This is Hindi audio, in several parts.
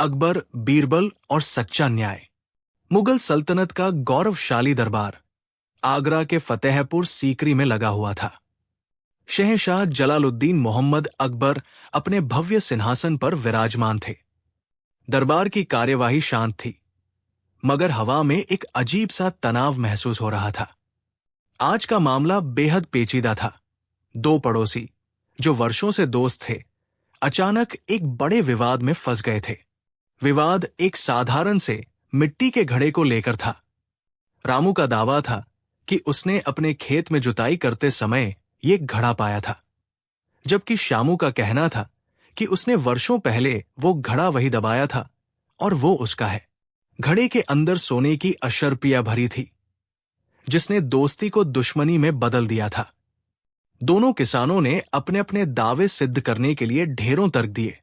अकबर, बीरबल और सच्चा न्याय। मुगल सल्तनत का गौरवशाली दरबार आगरा के फतेहपुर सीकरी में लगा हुआ था। शहंशाह जलालुद्दीन मोहम्मद अकबर अपने भव्य सिंहासन पर विराजमान थे। दरबार की कार्यवाही शांत थी, मगर हवा में एक अजीब सा तनाव महसूस हो रहा था। आज का मामला बेहद पेचीदा था। दो पड़ोसी, जो वर्षों से दोस्त थे, अचानक एक बड़े विवाद में फंस गए थे। विवाद एक साधारण से मिट्टी के घड़े को लेकर था। रामू का दावा था कि उसने अपने खेत में जुताई करते समय ये घड़ा पाया था, जबकि श्यामू का कहना था कि उसने वर्षों पहले वो घड़ा वही दबाया था और वो उसका है। घड़े के अंदर सोने की अशर्पिया भरी थी, जिसने दोस्ती को दुश्मनी में बदल दिया था। दोनों किसानों ने अपने अपने दावे सिद्ध करने के लिए ढेरों तर्क दिए,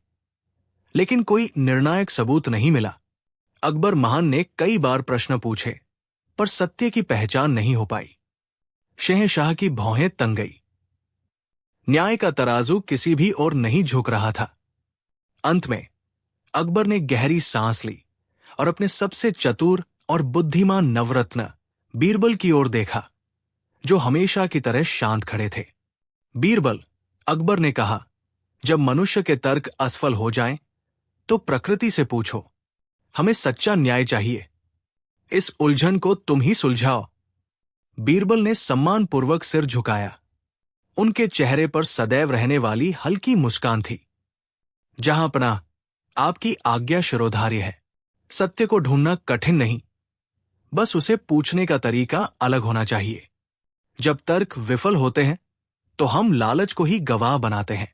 लेकिन कोई निर्णायक सबूत नहीं मिला। अकबर महान ने कई बार प्रश्न पूछे, पर सत्य की पहचान नहीं हो पाई। शहंशाह की भौहें तंग गई। न्याय का तराजू किसी भी ओर नहीं झुक रहा था। अंत में अकबर ने गहरी सांस ली और अपने सबसे चतुर और बुद्धिमान नवरत्न बीरबल की ओर देखा, जो हमेशा की तरह शांत खड़े थे। बीरबल, अकबर ने कहा, जब मनुष्य के तर्क असफल हो जाएं, तो प्रकृति से पूछो, हमें सच्चा न्याय चाहिए। इस उलझन को तुम ही सुलझाओ। बीरबल ने सम्मानपूर्वक सिर झुकाया। उनके चेहरे पर सदैव रहने वाली हल्की मुस्कान थी। जहां पनाह, आपकी आज्ञा शिरोधार्य है। सत्य को ढूंढना कठिन नहीं, बस उसे पूछने का तरीका अलग होना चाहिए। जब तर्क विफल होते हैं, तो हम लालच को ही गवाह बनाते हैं।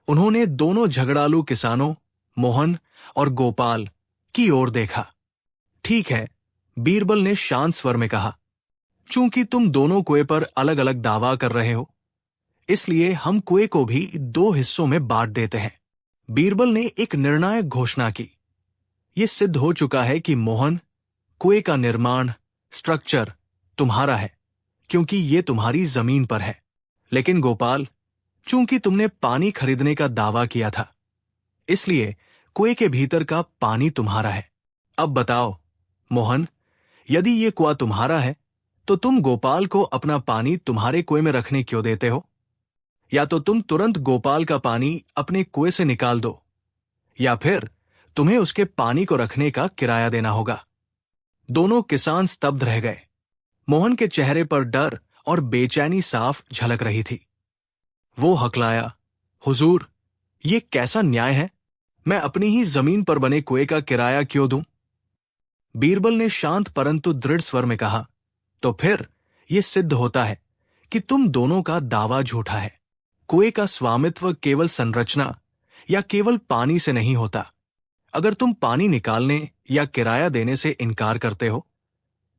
उन्होंने दोनों झगड़ालू किसानों, मोहन और गोपाल, की ओर देखा। ठीक है, बीरबल ने शांत स्वर में कहा, चूंकि तुम दोनों कुएं पर अलग अलग दावा कर रहे हो, इसलिए हम कुएं को भी दो हिस्सों में बांट देते हैं। बीरबल ने एक निर्णायक घोषणा की। यह सिद्ध हो चुका है कि मोहन, कुएं का निर्माण, स्ट्रक्चर तुम्हारा है, क्योंकि यह तुम्हारी जमीन पर है। लेकिन गोपाल, चूंकि तुमने पानी खरीदने का दावा किया था, इसलिए कुएं के भीतर का पानी तुम्हारा है। अब बताओ मोहन, यदि ये कुआं तुम्हारा है, तो तुम गोपाल को अपना पानी तुम्हारे कुएं में रखने क्यों देते हो? या तो तुम तुरंत गोपाल का पानी अपने कुएं से निकाल दो, या फिर तुम्हें उसके पानी को रखने का किराया देना होगा। दोनों किसान स्तब्ध रह गए। मोहन के चेहरे पर डर और बेचैनी साफ झलक रही थी। वो हकलाया, हुजूर, ये कैसा न्याय है? मैं अपनी ही जमीन पर बने कुएं का किराया क्यों दूं? बीरबल ने शांत परंतु दृढ़ स्वर में कहा, तो फिर यह सिद्ध होता है कि तुम दोनों का दावा झूठा है। कुएं का स्वामित्व केवल संरचना या केवल पानी से नहीं होता। अगर तुम पानी निकालने या किराया देने से इनकार करते हो,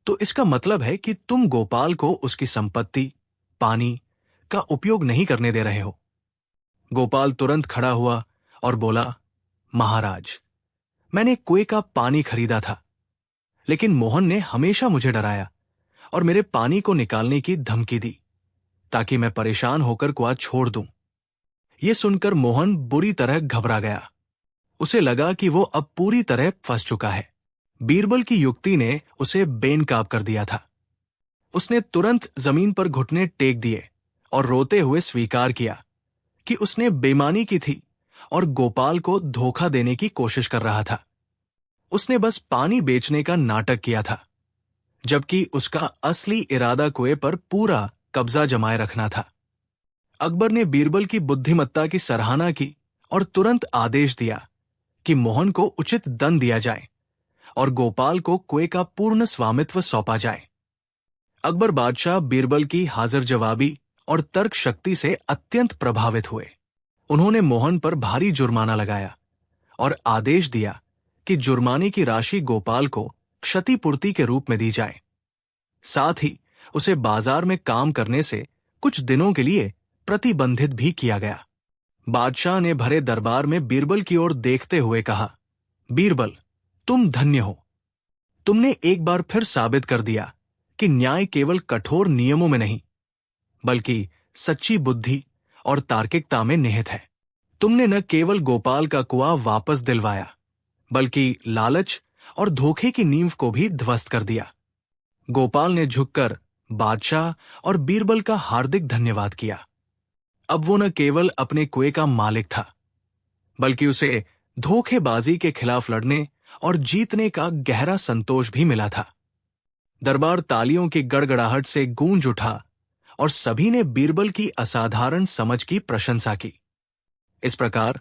तो इसका मतलब है कि तुम गोपाल को उसकी संपत्ति, पानी का उपयोग नहीं करने दे रहे हो। गोपाल तुरंत खड़ा हुआ और बोला, महाराज, मैंने कुएं का पानी खरीदा था, लेकिन मोहन ने हमेशा मुझे डराया और मेरे पानी को निकालने की धमकी दी, ताकि मैं परेशान होकर कुआं छोड़ दूं। यह सुनकर मोहन बुरी तरह घबरा गया। उसे लगा कि वो अब पूरी तरह फंस चुका है। बीरबल की युक्ति ने उसे बेनकाब कर दिया था। उसने तुरंत जमीन पर घुटने टेक दिए और रोते हुए स्वीकार किया कि उसने बेईमानी की थी और गोपाल को धोखा देने की कोशिश कर रहा था। उसने बस पानी बेचने का नाटक किया था, जबकि उसका असली इरादा कुएं पर पूरा कब्जा जमाए रखना था। अकबर ने बीरबल की बुद्धिमत्ता की सराहना की और तुरंत आदेश दिया कि मोहन को उचित दंड दिया जाए और गोपाल को कुएं का पूर्ण स्वामित्व सौंपा जाए। अकबर बादशाह बीरबल की हाजिर जवाबी और तर्क शक्ति से अत्यंत प्रभावित हुए। उन्होंने मोहन पर भारी जुर्माना लगाया और आदेश दिया कि जुर्माने की राशि गोपाल को क्षतिपूर्ति के रूप में दी जाए। साथ ही उसे बाजार में काम करने से कुछ दिनों के लिए प्रतिबंधित भी किया गया। बादशाह ने भरे दरबार में बीरबल की ओर देखते हुए कहा, बीरबल, तुम धन्य हो। तुमने एक बार फिर साबित कर दिया कि न्याय केवल कठोर नियमों में नहीं, बल्कि सच्ची बुद्धि और तार्किकता में निहित है। तुमने न केवल गोपाल का कुआं वापस दिलवाया, बल्कि लालच और धोखे की नींव को भी ध्वस्त कर दिया। गोपाल ने झुककर बादशाह और बीरबल का हार्दिक धन्यवाद किया। अब वो न केवल अपने कुएं का मालिक था, बल्कि उसे धोखेबाजी के खिलाफ लड़ने और जीतने का गहरा संतोष भी मिला था। दरबार तालियों की गड़गड़ाहट से गूंज उठा और सभी ने बीरबल की असाधारण समझ की प्रशंसा की। इस प्रकार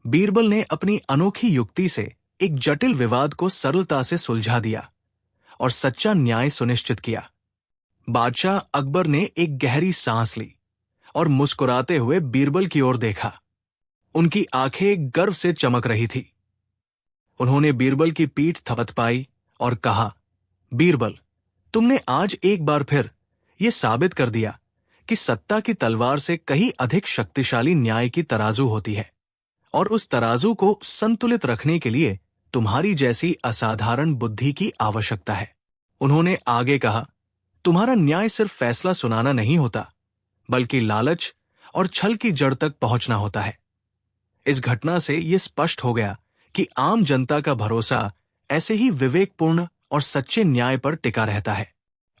बीरबल ने अपनी अनोखी युक्ति से एक जटिल विवाद को सरलता से सुलझा दिया और सच्चा न्याय सुनिश्चित किया। बादशाह अकबर ने एक गहरी सांस ली और मुस्कुराते हुए बीरबल की ओर देखा। उनकी आंखें गर्व से चमक रही थी। उन्होंने बीरबल की पीठ थपथपाई और कहा, बीरबल, तुमने आज एक बार फिर यह साबित कर दिया कि सत्ता की तलवार से कहीं अधिक शक्तिशाली न्याय की तराजू होती है, और उस तराजू को संतुलित रखने के लिए तुम्हारी जैसी असाधारण बुद्धि की आवश्यकता है। उन्होंने आगे कहा, तुम्हारा न्याय सिर्फ फैसला सुनाना नहीं होता, बल्कि लालच और छल की जड़ तक पहुंचना होता है। इस घटना से यह स्पष्ट हो गया कि आम जनता का भरोसा ऐसे ही विवेकपूर्ण और सच्चे न्याय पर टिका रहता है।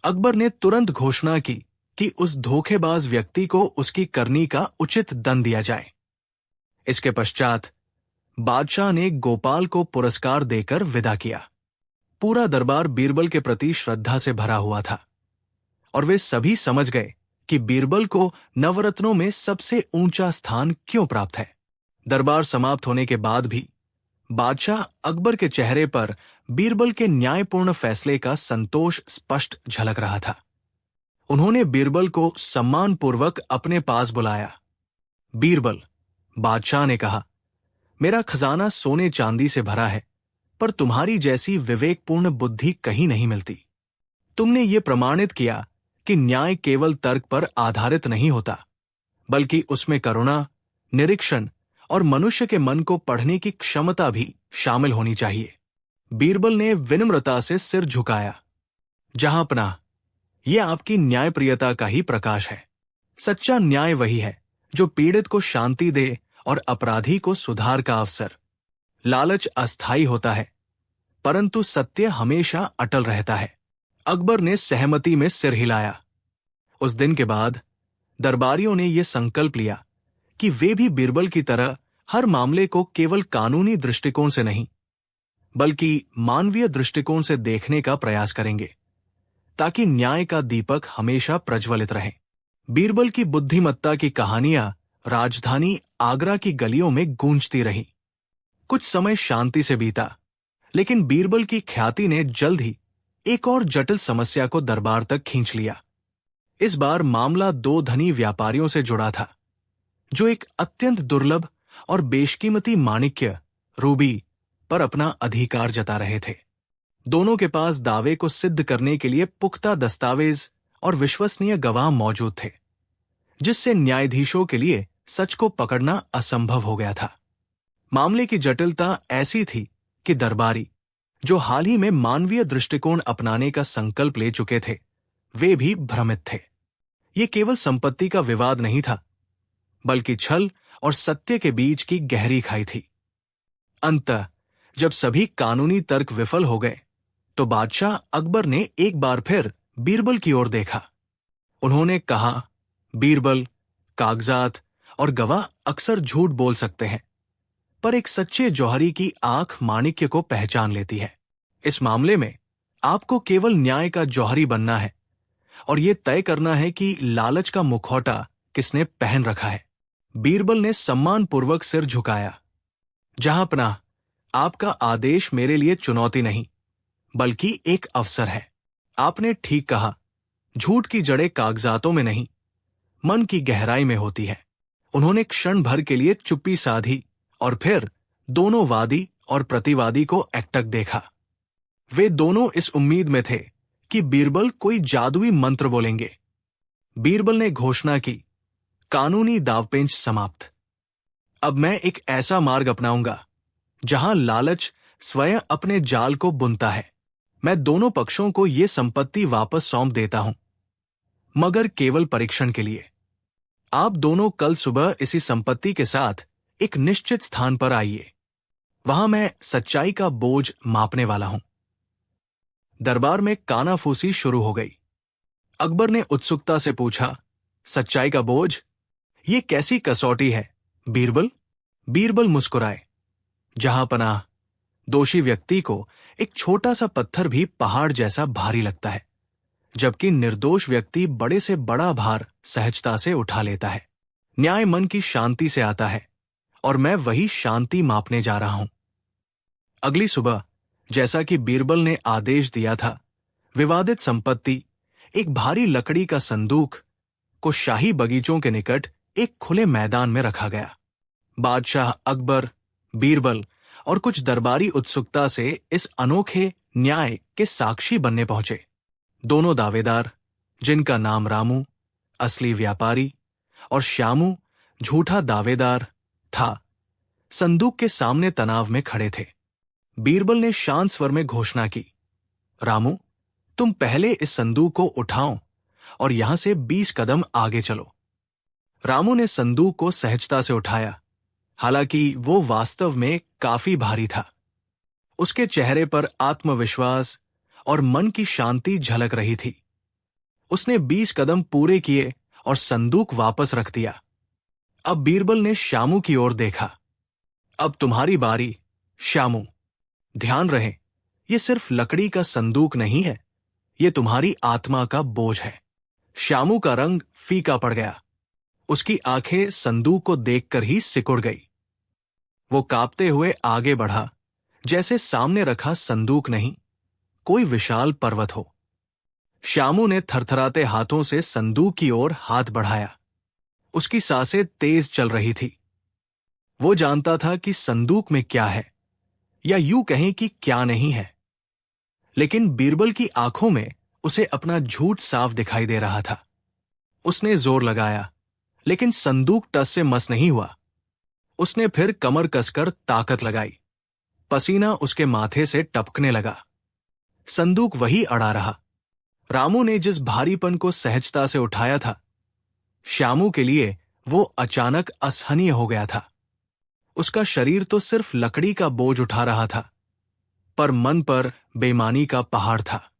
अकबर ने तुरंत घोषणा की कि उस धोखेबाज व्यक्ति को उसकी करनी का उचित दंड दिया जाए। इसके पश्चात बादशाह ने गोपाल को पुरस्कार देकर विदा किया। पूरा दरबार बीरबल के प्रति श्रद्धा से भरा हुआ था और वे सभी समझ गए कि बीरबल को नवरत्नों में सबसे ऊंचा स्थान क्यों प्राप्त है। दरबार समाप्त होने के बाद भी बादशाह अकबर के चेहरे पर बीरबल के न्यायपूर्ण फैसले का संतोष स्पष्ट झलक रहा था। उन्होंने बीरबल को सम्मानपूर्वक अपने पास बुलाया। बीरबल, बादशाह ने कहा, मेरा खजाना सोने चांदी से भरा है, पर तुम्हारी जैसी विवेकपूर्ण बुद्धि कहीं नहीं मिलती। तुमने ये प्रमाणित किया कि न्याय केवल तर्क पर आधारित नहीं होता, बल्कि उसमें करुणा, निरीक्षण और मनुष्य के मन को पढ़ने की क्षमता भी शामिल होनी चाहिए। बीरबल ने विनम्रता से सिर झुकाया। जहांपनाह, यह आपकी न्यायप्रियता का ही प्रकाश है। सच्चा न्याय वही है जो पीड़ित को शांति दे और अपराधी को सुधार का अवसर। लालच अस्थायी होता है, परंतु सत्य हमेशा अटल रहता है। अकबर ने सहमति में सिर हिलाया। उस दिन के बाद दरबारियों ने यह संकल्प लिया कि वे भी बीरबल की तरह हर मामले को केवल कानूनी दृष्टिकोण से नहीं, बल्कि मानवीय दृष्टिकोण से देखने का प्रयास करेंगे, ताकि न्याय का दीपक हमेशा प्रज्वलित रहे। बीरबल की बुद्धिमत्ता की कहानियां राजधानी आगरा की गलियों में गूंजती रहीं। कुछ समय शांति से बीता, लेकिन बीरबल की ख्याति ने जल्द ही एक और जटिल समस्या को दरबार तक खींच लिया। इस बार मामला दो धनी व्यापारियों से जुड़ा था, जो एक अत्यंत दुर्लभ और बेशकीमती माणिक्य, रूबी, पर अपना अधिकार जता रहे थे। दोनों के पास दावे को सिद्ध करने के लिए पुख्ता दस्तावेज और विश्वसनीय गवाह मौजूद थे, जिससे न्यायाधीशों के लिए सच को पकड़ना असंभव हो गया था। मामले की जटिलता ऐसी थी कि दरबारी, जो हाल ही में मानवीय दृष्टिकोण अपनाने का संकल्प ले चुके थे, वे भी भ्रमित थे। ये केवल संपत्ति का विवाद नहीं था, बल्कि छल और सत्य के बीच की गहरी खाई थी। अंततः जब सभी कानूनी तर्क विफल हो गए, तो बादशाह अकबर ने एक बार फिर बीरबल की ओर देखा। उन्होंने कहा, बीरबल, कागजात और गवाह अक्सर झूठ बोल सकते हैं, पर एक सच्चे जौहरी की आंख माणिक्य को पहचान लेती है। इस मामले में आपको केवल न्याय का जौहरी बनना है और यह तय करना है कि लालच का मुखौटा किसने पहन रखा है। बीरबल ने सम्मानपूर्वक सिर झुकाया। जहांपनाह, आपका आदेश मेरे लिए चुनौती नहीं, बल्कि एक अवसर है। आपने ठीक कहा, झूठ की जड़ें कागजातों में नहीं, मन की गहराई में होती है। उन्होंने क्षण भर के लिए चुप्पी साधी और फिर दोनों वादी और प्रतिवादी को एकटक देखा। वे दोनों इस उम्मीद में थे कि बीरबल कोई जादुई मंत्र बोलेंगे। बीरबल ने घोषणा की, कानूनी दावपेंच समाप्त। अब मैं एक ऐसा मार्ग अपनाऊंगा जहां लालच स्वयं अपने जाल को बुनता है। मैं दोनों पक्षों को यह संपत्ति वापस सौंप देता हूं, मगर केवल परीक्षण के लिए। आप दोनों कल सुबह इसी संपत्ति के साथ एक निश्चित स्थान पर आइए। वहां मैं सच्चाई का बोझ मापने वाला हूं। दरबार में कानाफूसी शुरू हो गई। अकबर ने उत्सुकता से पूछा, सच्चाई का बोझ? ये कैसी कसौटी है बीरबल? बीरबल मुस्कुराए, जहां पनाह, दोषी व्यक्ति को एक छोटा सा पत्थर भी पहाड़ जैसा भारी लगता है, जबकि निर्दोष व्यक्ति बड़े से बड़ा भार सहजता से उठा लेता है। न्याय मन की शांति से आता है और मैं वही शांति मापने जा रहा हूं। अगली सुबह, जैसा कि बीरबल ने आदेश दिया था, विवादित संपत्ति, एक भारी लकड़ी का संदूक को शाही बगीचों के निकट एक खुले मैदान में रखा गया। बादशाह अकबर, बीरबल और कुछ दरबारी उत्सुकता से इस अनोखे न्याय के साक्षी बनने पहुंचे। दोनों दावेदार, जिनका नाम रामू, असली व्यापारी, और श्यामू, झूठा दावेदार था, संदूक के सामने तनाव में खड़े थे। बीरबल ने शांत स्वर में घोषणा की, रामू, तुम पहले इस संदूक को उठाओ और यहां से 20 कदम आगे चलो। रामू ने संदूक को सहजता से उठाया, हालांकि वो वास्तव में काफी भारी था। उसके चेहरे पर आत्मविश्वास और मन की शांति झलक रही थी। उसने 20 कदम पूरे किए और संदूक वापस रख दिया। अब बीरबल ने श्यामू की ओर देखा। अब तुम्हारी बारी, श्यामू। ध्यान रहे, ये सिर्फ लकड़ी का संदूक नहीं है, ये तुम्हारी आत्मा का बोझ है। श्यामू का रंग फीका पड़ गया। उसकी आंखें संदूक को देखकर ही सिकुड़ गई। वो कांपते हुए आगे बढ़ा, जैसे सामने रखा संदूक नहीं, कोई विशाल पर्वत हो। श्यामू ने थरथराते हाथों से संदूक की ओर हाथ बढ़ाया। उसकी सांसें तेज चल रही थी। वो जानता था कि संदूक में क्या है, या यूं कहें कि क्या नहीं है। लेकिन बीरबल की आंखों में उसे अपना झूठ साफ दिखाई दे रहा था। उसने जोर लगाया, लेकिन संदूक टस से मस नहीं हुआ। उसने फिर कमर कसकर ताकत लगाई। पसीना उसके माथे से टपकने लगा। संदूक वही अड़ा रहा। रामू ने जिस भारीपन को सहजता से उठाया था, श्यामू के लिए वो अचानक असहनीय हो गया था। उसका शरीर तो सिर्फ लकड़ी का बोझ उठा रहा था, पर मन पर बेईमानी का पहाड़ था।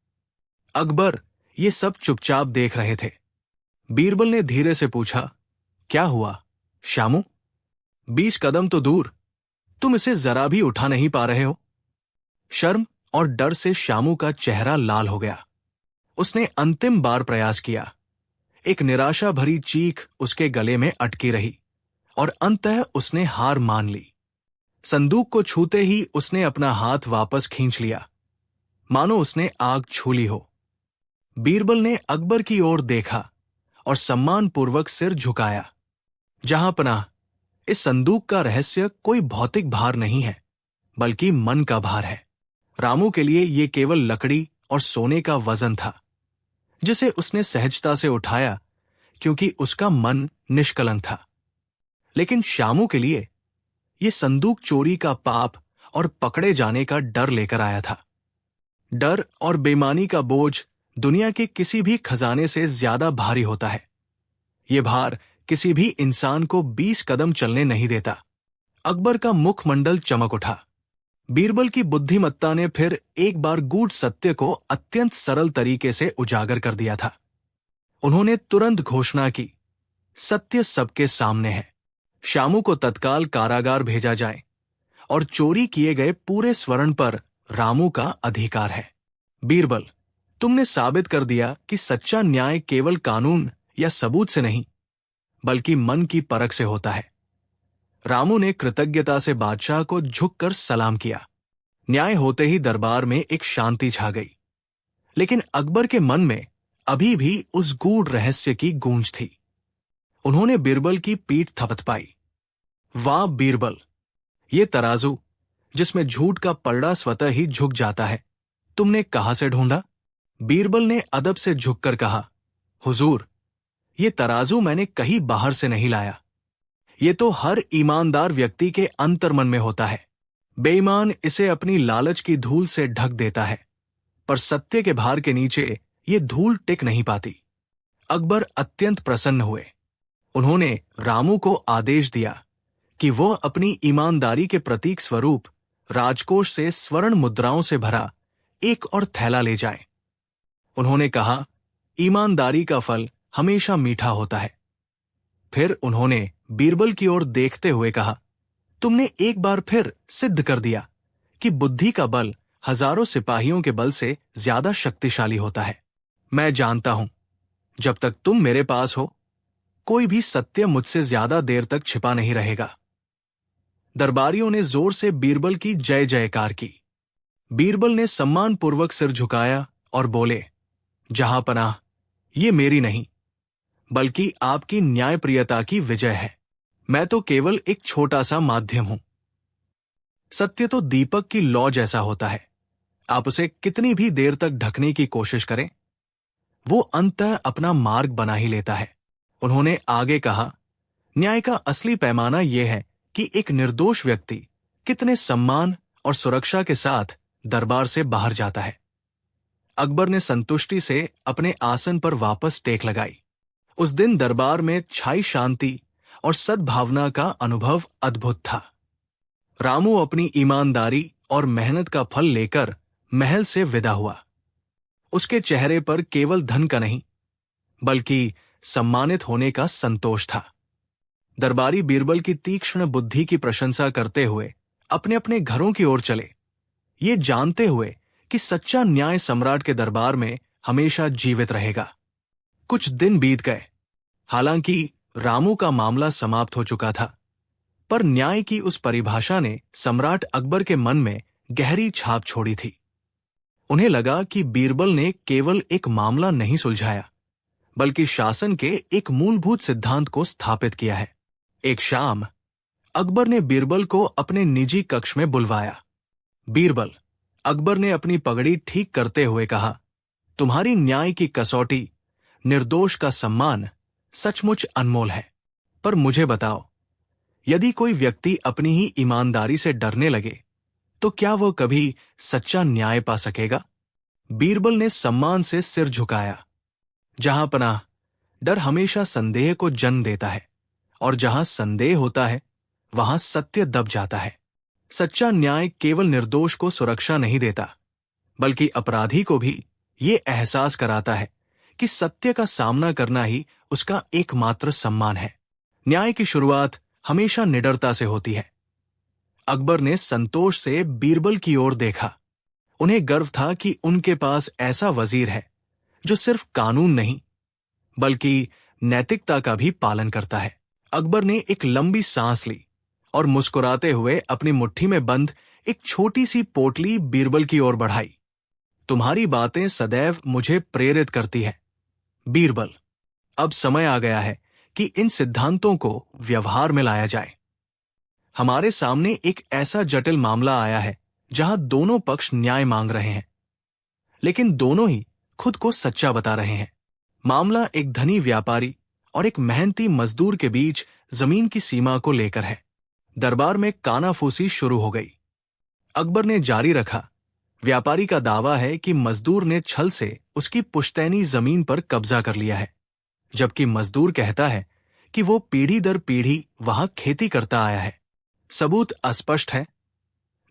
अकबर ये सब चुपचाप देख रहे थे। बीरबल ने धीरे से पूछा, क्या हुआ श्यामू? 20 कदम तो दूर, तुम इसे जरा भी उठा नहीं पा रहे हो? शर्म और डर से श्यामू का चेहरा लाल हो गया। उसने अंतिम बार प्रयास किया। एक निराशा भरी चीख उसके गले में अटकी रही और अंततः उसने हार मान ली। संदूक को छूते ही उसने अपना हाथ वापस खींच लिया, मानो उसने आग छू ली हो। बीरबल ने अकबर की ओर देखा और सम्मानपूर्वक सिर झुकाया। जहां पनाह, इस संदूक का रहस्य कोई भौतिक भार नहीं है, बल्कि मन का भार है। रामू के लिए यह केवल लकड़ी और सोने का वजन था, जिसे उसने सहजता से उठाया क्योंकि उसका मन निष्कलंक था। लेकिन श्यामू के लिए यह संदूक चोरी का पाप और पकड़े जाने का डर लेकर आया था। डर और बेईमानी का बोझ दुनिया के किसी भी खजाने से ज्यादा भारी होता है। यह भार किसी भी इंसान को 20 कदम चलने नहीं देता। अकबर का मुखमंडल चमक उठा। बीरबल की बुद्धिमत्ता ने फिर एक बार गूढ़ सत्य को अत्यंत सरल तरीके से उजागर कर दिया था। उन्होंने तुरंत घोषणा की, सत्य सबके सामने है। श्यामू को तत्काल कारागार भेजा जाए और चोरी किए गए पूरे स्वर्ण पर रामू का अधिकार है। बीरबल, तुमने साबित कर दिया कि सच्चा न्याय केवल कानून या सबूत से नहीं, बल्कि मन की परख से होता है। रामू ने कृतज्ञता से बादशाह को झुककर सलाम किया। न्याय होते ही दरबार में एक शांति छा गई। लेकिन अकबर के मन में अभी भी उस गूढ़ रहस्य की गूंज थी। उन्होंने बीरबल की पीठ थपथपाई। वाह बीरबल, ये तराजू जिसमें झूठ का पलड़ा स्वतः ही झुक जाता है, तुमने कहां से ढूंढा? बीरबल ने अदब से झुककर कहा, हुजूर, ये तराजू मैंने कहीं बाहर से नहीं लाया। ये तो हर ईमानदार व्यक्ति के अंतर्मन में होता है। बेईमान इसे अपनी लालच की धूल से ढक देता है, पर सत्य के भार के नीचे ये धूल टिक नहीं पाती। अकबर अत्यंत प्रसन्न हुए। उन्होंने रामू को आदेश दिया कि वो अपनी ईमानदारी के प्रतीक स्वरूप राजकोष से स्वर्ण मुद्राओं से भरा एक और थैला ले जाएं। उन्होंने कहा, ईमानदारी का फल हमेशा मीठा होता है। फिर उन्होंने बीरबल की ओर देखते हुए कहा, तुमने एक बार फिर सिद्ध कर दिया कि बुद्धि का बल हजारों सिपाहियों के बल से ज्यादा शक्तिशाली होता है। मैं जानता हूं, जब तक तुम मेरे पास हो, कोई भी सत्य मुझसे ज्यादा देर तक छिपा नहीं रहेगा। दरबारियों ने जोर से बीरबल की जय जयकार की। बीरबल ने सम्मानपूर्वक सिर झुकाया और बोले, जहांपनाह, ये मेरी नहीं, बल्कि आपकी न्यायप्रियता की विजय है। मैं तो केवल एक छोटा सा माध्यम हूं। सत्य तो दीपक की लौ जैसा होता है। आप उसे कितनी भी देर तक ढकने की कोशिश करें, वो अंततः अपना मार्ग बना ही लेता है। उन्होंने आगे कहा, न्याय का असली पैमाना यह है कि एक निर्दोष व्यक्ति कितने सम्मान और सुरक्षा के साथ दरबार से बाहर जाता है। अकबर ने संतुष्टि से अपने आसन पर वापस टेक लगाई। उस दिन दरबार में छाई शांति और सद्भावना का अनुभव अद्भुत था। रामू अपनी ईमानदारी और मेहनत का फल लेकर महल से विदा हुआ। उसके चेहरे पर केवल धन का नहीं, बल्कि सम्मानित होने का संतोष था। दरबारी बीरबल की तीक्ष्ण बुद्धि की प्रशंसा करते हुए अपने अपने घरों की ओर चले, ये जानते हुए कि सच्चा न्याय सम्राट के दरबार में हमेशा जीवित रहेगा। कुछ दिन बीत गए। हालांकि रामू का मामला समाप्त हो चुका था, पर न्याय की उस परिभाषा ने सम्राट अकबर के मन में गहरी छाप छोड़ी थी। उन्हें लगा कि बीरबल ने केवल एक मामला नहीं सुलझाया, बल्कि शासन के एक मूलभूत सिद्धांत को स्थापित किया है। एक शाम अकबर ने बीरबल को अपने निजी कक्ष में बुलवाया। बीरबल, अकबर ने अपनी पगड़ी ठीक करते हुए कहा, तुम्हारी न्याय की कसौटी, निर्दोष का सम्मान सचमुच अनमोल है। पर मुझे बताओ, यदि कोई व्यक्ति अपनी ही ईमानदारी से डरने लगे, तो क्या वह कभी सच्चा न्याय पा सकेगा? बीरबल ने सम्मान से सिर झुकाया। जहांपनाह, डर हमेशा संदेह को जन्म देता है, और जहां संदेह होता है, वहां सत्य दब जाता है। सच्चा न्याय केवल निर्दोष को सुरक्षा नहीं देता, बल्कि अपराधी को भी ये एहसास कराता है कि सत्य का सामना करना ही उसका एकमात्र सम्मान है। न्याय की शुरुआत हमेशा निडरता से होती है। अकबर ने संतोष से बीरबल की ओर देखा। उन्हें गर्व था कि उनके पास ऐसा वजीर है जो सिर्फ कानून नहीं, बल्कि नैतिकता का भी पालन करता है। अकबर ने एक लंबी सांस ली और मुस्कुराते हुए अपनी मुट्ठी में बंद एक छोटी सी पोटली बीरबल की ओर बढ़ाई। तुम्हारी बातें सदैव मुझे प्रेरित करती है बीरबल। अब समय आ गया है कि इन सिद्धांतों को व्यवहार में लाया जाए। हमारे सामने एक ऐसा जटिल मामला आया है जहां दोनों पक्ष न्याय मांग रहे हैं, लेकिन दोनों ही खुद को सच्चा बता रहे हैं। मामला एक धनी व्यापारी और एक मेहनती मजदूर के बीच जमीन की सीमा को लेकर है। दरबार में कानाफूसी शुरू हो गई। अकबर ने जारी रखा, व्यापारी का दावा है कि मजदूर ने छल से उसकी पुश्तैनी जमीन पर कब्जा कर लिया है, जबकि मजदूर कहता है कि वो पीढ़ी दर पीढ़ी वहां खेती करता आया है। सबूत अस्पष्ट है,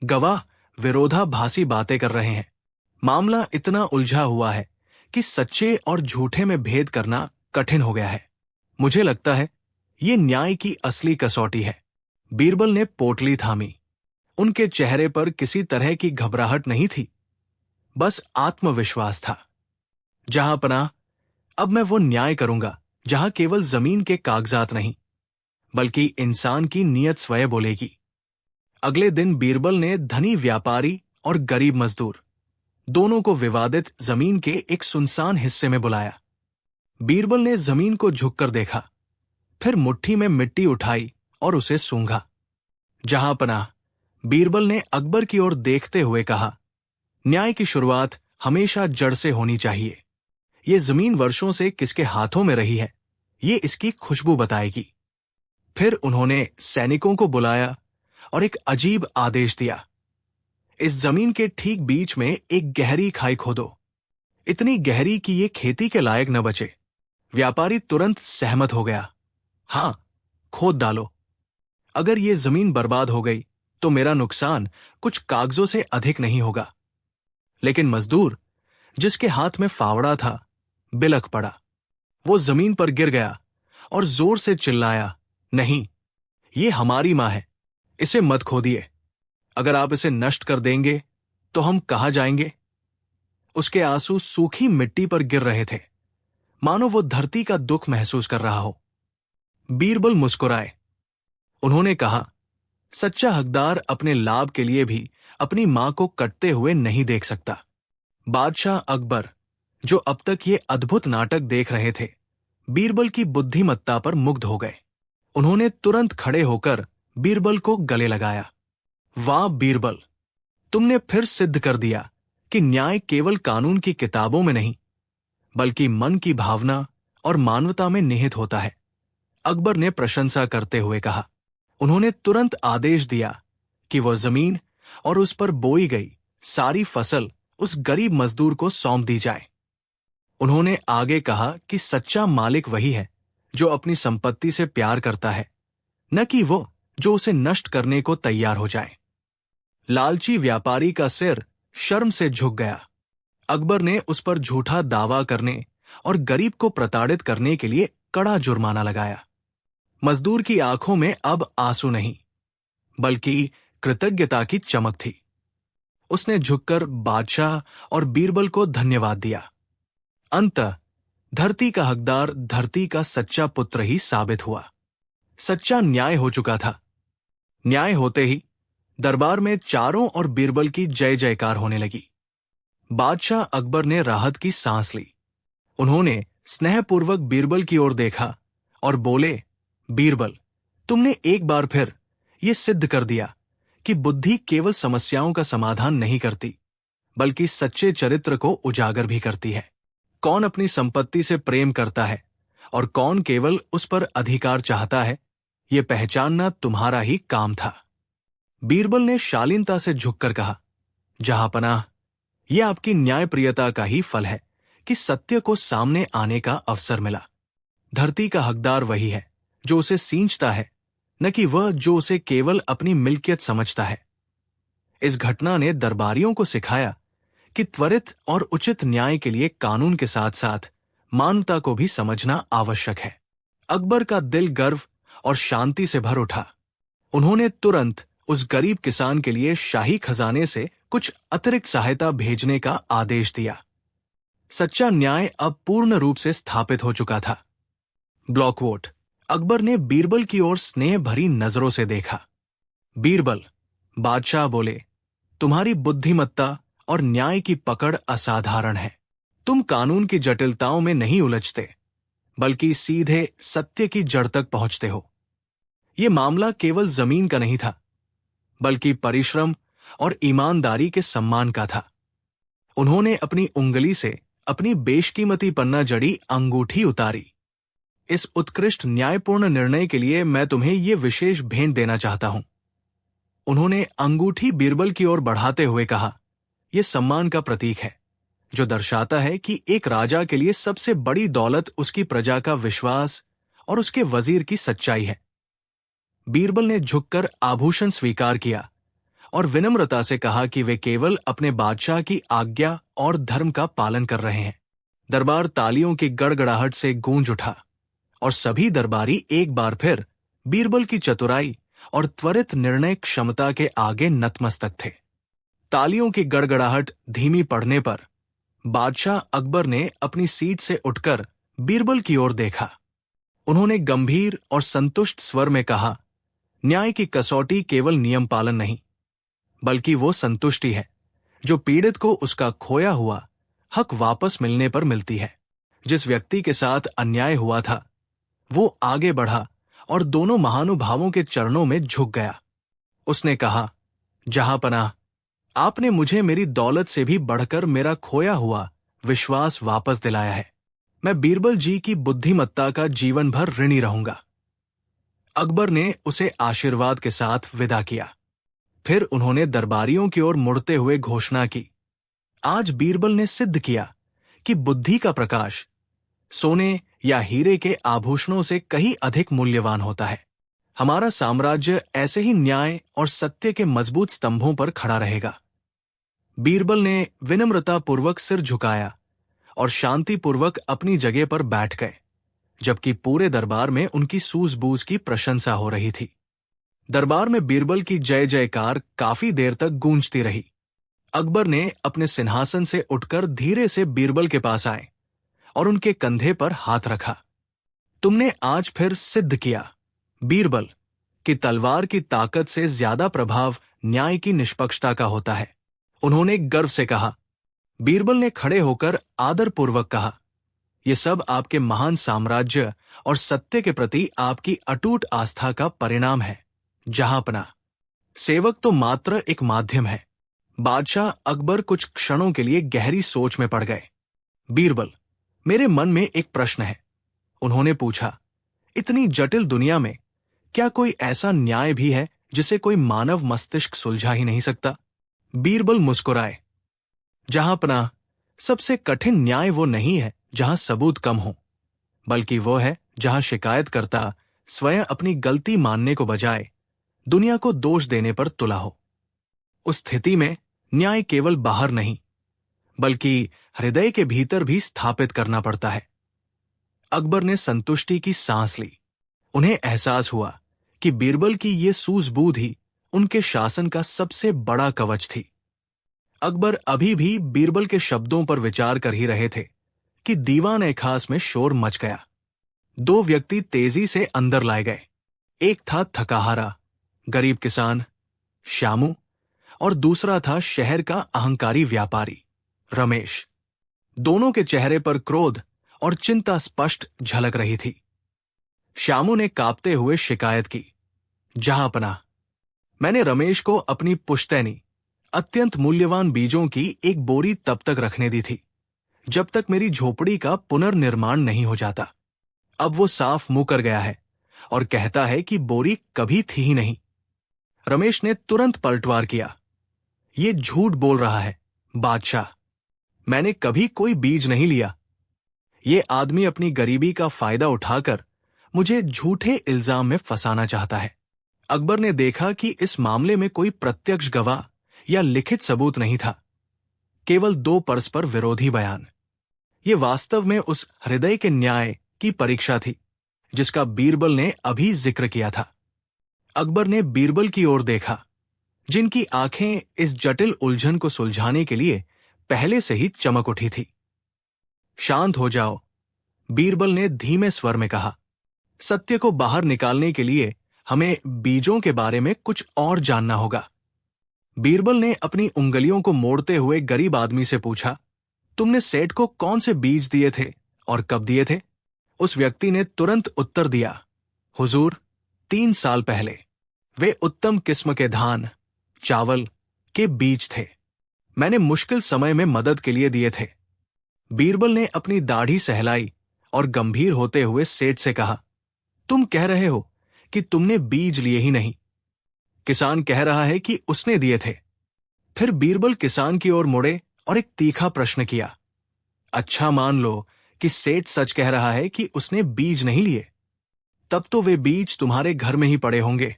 गवाह विरोधाभासी बातें कर रहे हैं। मामला इतना उलझा हुआ है कि सच्चे और झूठे में भेद करना कठिन हो गया है। मुझे लगता है ये न्याय की असली कसौटी है। बीरबल ने पोटली थामी। उनके चेहरे पर किसी तरह की घबराहट नहीं थी, बस आत्मविश्वास था। जहांपनाह, अब मैं वो न्याय करूंगा जहां केवल जमीन के कागजात नहीं, बल्कि इंसान की नीयत स्वयं बोलेगी। अगले दिन बीरबल ने धनी व्यापारी और गरीब मजदूर दोनों को विवादित जमीन के एक सुनसान हिस्से में बुलाया। बीरबल ने जमीन को झुककर देखा, फिर मुट्ठी में मिट्टी उठाई और उसे सूंघा। जहांपनाह, बीरबल ने अकबर की ओर देखते हुए कहा, न्याय की शुरुआत हमेशा जड़ से होनी चाहिए। ये जमीन वर्षों से किसके हाथों में रही है, ये इसकी खुशबू बताएगी। फिर उन्होंने सैनिकों को बुलाया और एक अजीब आदेश दिया, इस जमीन के ठीक बीच में एक गहरी खाई खोदो, इतनी गहरी कि ये खेती के लायक न बचे। व्यापारी तुरंत सहमत हो गया। हां, खोद डालो। अगर ये जमीन बर्बाद हो गई तो मेरा नुकसान कुछ कागजों से अधिक नहीं होगा। लेकिन मजदूर, जिसके हाथ में फावड़ा था, बिलख पड़ा। वो जमीन पर गिर गया और जोर से चिल्लाया, नहीं, ये हमारी मां है, इसे मत खोदिए। अगर आप इसे नष्ट कर देंगे तो हम कहां जाएंगे? उसके आंसू सूखी मिट्टी पर गिर रहे थे, मानो वो धरती का दुख महसूस कर रहा हो। बीरबल मुस्कुराए। उन्होंने कहा, सच्चा हकदार अपने लाभ के लिए भी अपनी मां को कटते हुए नहीं देख सकता। बादशाह अकबर, जो अब तक ये अद्भुत नाटक देख रहे थे, बीरबल की बुद्धिमत्ता पर मुग्ध हो गए। उन्होंने तुरंत खड़े होकर बीरबल को गले लगाया। वाह बीरबल, तुमने फिर सिद्ध कर दिया कि न्याय केवल कानून की किताबों में नहीं, बल्कि मन की भावना और मानवता में निहित होता है। अकबर ने प्रशंसा करते हुए कहा। उन्होंने तुरंत आदेश दिया कि वह जमीन और उस पर बोई गई सारी फसल उस गरीब मजदूर को सौंप दी जाए। उन्होंने आगे कहा कि सच्चा मालिक वही है जो अपनी संपत्ति से प्यार करता है, न कि वो जो उसे नष्ट करने को तैयार हो जाए। लालची व्यापारी का सिर शर्म से झुक गया। अकबर ने उस पर झूठा दावा करने और गरीब को प्रताड़ित करने के लिए कड़ा जुर्माना लगाया। मजदूर की आंखों में अब आंसू नहीं, बल्कि कृतज्ञता की चमक थी। उसने झुककर बादशाह और बीरबल को धन्यवाद दिया। अंततः धरती का हकदार धरती का सच्चा पुत्र ही साबित हुआ। सच्चा न्याय हो चुका था। न्याय होते ही दरबार में चारों ओर बीरबल की जय जयकार होने लगी। बादशाह अकबर ने राहत की सांस ली। उन्होंने स्नेहपूर्वक बीरबल की ओर देखा और बोले, बीरबल, तुमने एक बार फिर यह सिद्ध कर दिया कि बुद्धि केवल समस्याओं का समाधान नहीं करती, बल्कि सच्चे चरित्र को उजागर भी करती है। कौन अपनी संपत्ति से प्रेम करता है और कौन केवल उस पर अधिकार चाहता है, यह पहचानना तुम्हारा ही काम था। बीरबल ने शालीनता से झुककर कहा, जहांपनाह, यह आपकी न्यायप्रियता का ही फल है कि सत्य को सामने आने का अवसर मिला। धरती का हकदार वही है जो उसे सींचता है, न कि वह जो उसे केवल अपनी मिल्कियत समझता है। इस घटना ने दरबारियों को सिखाया कि त्वरित और उचित न्याय के लिए कानून के साथ साथ मानवता को भी समझना आवश्यक है। अकबर का दिल गर्व और शांति से भर उठा। उन्होंने तुरंत उस गरीब किसान के लिए शाही खजाने से कुछ अतिरिक्त सहायता भेजने का आदेश दिया। सच्चा न्याय अब पूर्ण रूप से स्थापित हो चुका था। Block vote. अकबर ने बीरबल की ओर स्नेह भरी नजरों से देखा। बीरबल, बादशाह बोले, तुम्हारी बुद्धिमत्ता और न्याय की पकड़ असाधारण है। तुम कानून की जटिलताओं में नहीं उलझते, बल्कि सीधे सत्य की जड़ तक पहुंचते हो। यह मामला केवल जमीन का नहीं था, बल्कि परिश्रम और ईमानदारी के सम्मान का था। उन्होंने अपनी उंगली से अपनी बेशकीमती पन्ना जड़ी अंगूठी उतारी। इस उत्कृष्ट न्यायपूर्ण निर्णय के लिए मैं तुम्हें यह विशेष भेंट देना चाहता हूं। उन्होंने अंगूठी बीरबल की ओर बढ़ाते हुए कहा, यह सम्मान का प्रतीक है, जो दर्शाता है कि एक राजा के लिए सबसे बड़ी दौलत उसकी प्रजा का विश्वास और उसके वजीर की सच्चाई है। बीरबल ने झुककर आभूषण स्वीकार किया और विनम्रता से कहा कि वे केवल अपने बादशाह की आज्ञा और धर्म का पालन कर रहे हैं। दरबार तालियों की गड़गड़ाहट से गूंज उठा और सभी दरबारी एक बार फिर बीरबल की चतुराई और त्वरित निर्णय क्षमता के आगे नतमस्तक थे। तालियों की गड़गड़ाहट धीमी पड़ने पर बादशाह अकबर ने अपनी सीट से उठकर बीरबल की ओर देखा। उन्होंने गंभीर और संतुष्ट स्वर में कहा, न्याय की कसौटी केवल नियम पालन नहीं, बल्कि वो संतुष्टि है जो पीड़ित को उसका खोया हुआ हक वापस मिलने पर मिलती है। जिस व्यक्ति के साथ अन्याय हुआ था, वो आगे बढ़ा और दोनों महानुभावों के चरणों में झुक गया। उसने कहा, जहांपनाह, आपने मुझे मेरी दौलत से भी बढ़कर मेरा खोया हुआ विश्वास वापस दिलाया है। मैं बीरबल जी की बुद्धिमत्ता का जीवन भर ऋणी रहूंगा। अकबर ने उसे आशीर्वाद के साथ विदा किया। फिर उन्होंने दरबारियों की ओर मुड़ते हुए घोषणा की, आज बीरबल ने सिद्ध किया कि बुद्धि का प्रकाश सोने या हीरे के आभूषणों से कहीं अधिक मूल्यवान होता है। हमारा साम्राज्य ऐसे ही न्याय और सत्य के मजबूत स्तंभों पर खड़ा रहेगा। बीरबल ने विनम्रतापूर्वक सिर झुकाया और शांतिपूर्वक अपनी जगह पर बैठ गए, जबकि पूरे दरबार में उनकी सूझबूझ की प्रशंसा हो रही थी। दरबार में बीरबल की जय जयकार काफी देर तक गूंजती रही। अकबर ने अपने सिंहासन से उठकर धीरे से बीरबल के पास आए और उनके कंधे पर हाथ रखा। तुमने आज फिर सिद्ध किया, बीरबल, कि तलवार की ताकत से ज्यादा प्रभाव न्याय की निष्पक्षता का होता है, उन्होंने गर्व से कहा। बीरबल ने खड़े होकर आदरपूर्वक कहा, यह सब आपके महान साम्राज्य और सत्य के प्रति आपकी अटूट आस्था का परिणाम है, जहांपना। सेवक तो मात्र एक माध्यम है। बादशाह अकबर कुछ क्षणों के लिए गहरी सोच में पड़ गए। बीरबल, मेरे मन में एक प्रश्न है, उन्होंने पूछा। इतनी जटिल दुनिया में क्या कोई ऐसा न्याय भी है जिसे कोई मानव मस्तिष्क सुलझा ही नहीं सकता? बीरबल मुस्कुराए। जहांपना, सबसे कठिन न्याय वो नहीं है जहां सबूत कम हो, बल्कि वो है जहां शिकायतकर्ता स्वयं अपनी गलती मानने को बजाय दुनिया को दोष देने पर तुला हो। उस स्थिति में न्याय केवल बाहर नहीं, बल्कि हृदय के भीतर भी स्थापित करना पड़ता है। अकबर ने संतुष्टि की सांस ली। उन्हें एहसास हुआ कि बीरबल की ये सूझबूझ ही उनके शासन का सबसे बड़ा कवच थी। अकबर अभी भी बीरबल के शब्दों पर विचार कर ही रहे थे कि दीवान-ए-खास में शोर मच गया। दो व्यक्ति तेजी से अंदर लाए गए। एक था थकाहारा गरीब किसान श्यामू, और दूसरा था शहर का अहंकारी व्यापारी रमेश। दोनों के चेहरे पर क्रोध और चिंता स्पष्ट झलक रही थी। श्यामू ने कांपते हुए शिकायत की, जहांपना, मैंने रमेश को अपनी पुश्तैनी अत्यंत मूल्यवान बीजों की एक बोरी तब तक रखने दी थी जब तक मेरी झोपड़ी का पुनर्निर्माण नहीं हो जाता। अब वो साफ मुकर गया है और कहता है कि बोरी कभी थी ही नहीं। रमेश ने तुरंत पलटवार किया, ये झूठ बोल रहा है बादशाह, मैंने कभी कोई बीज नहीं लिया। ये आदमी अपनी गरीबी का फायदा उठाकर मुझे झूठे इल्जाम में फंसाना चाहता है। अकबर ने देखा कि इस मामले में कोई प्रत्यक्ष गवाह या लिखित सबूत नहीं था, केवल दो परस्पर विरोधी बयान। ये वास्तव में उस हृदय के न्याय की परीक्षा थी जिसका बीरबल ने अभी जिक्र किया था। अकबर ने बीरबल की ओर देखा, जिनकी आंखें इस जटिल उलझन को सुलझाने के लिए पहले से ही चमक उठी थी। शांत हो जाओ, बीरबल ने धीमे स्वर में कहा। सत्य को बाहर निकालने के लिए हमें बीजों के बारे में कुछ और जानना होगा। बीरबल ने अपनी उंगलियों को मोड़ते हुए गरीब आदमी से पूछा, तुमने सेठ को कौन से बीज दिए थे और कब दिए थे? उस व्यक्ति ने तुरंत उत्तर दिया, हुजूर, 3 साल पहले। वे उत्तम किस्म के धान, चावल के बीज थे। मैंने मुश्किल समय में मदद के लिए दिए थे। बीरबल ने अपनी दाढ़ी सहलाई और गंभीर होते हुए सेठ से कहा, तुम कह रहे हो कि तुमने बीज लिए ही नहीं। किसान कह रहा है कि उसने दिए थे। फिर बीरबल किसान की ओर मुड़े और एक तीखा प्रश्न किया, अच्छा मान लो कि सेठ सच कह रहा है कि उसने बीज नहीं लिए, तब तो वे बीज तुम्हारे घर में ही पड़े होंगे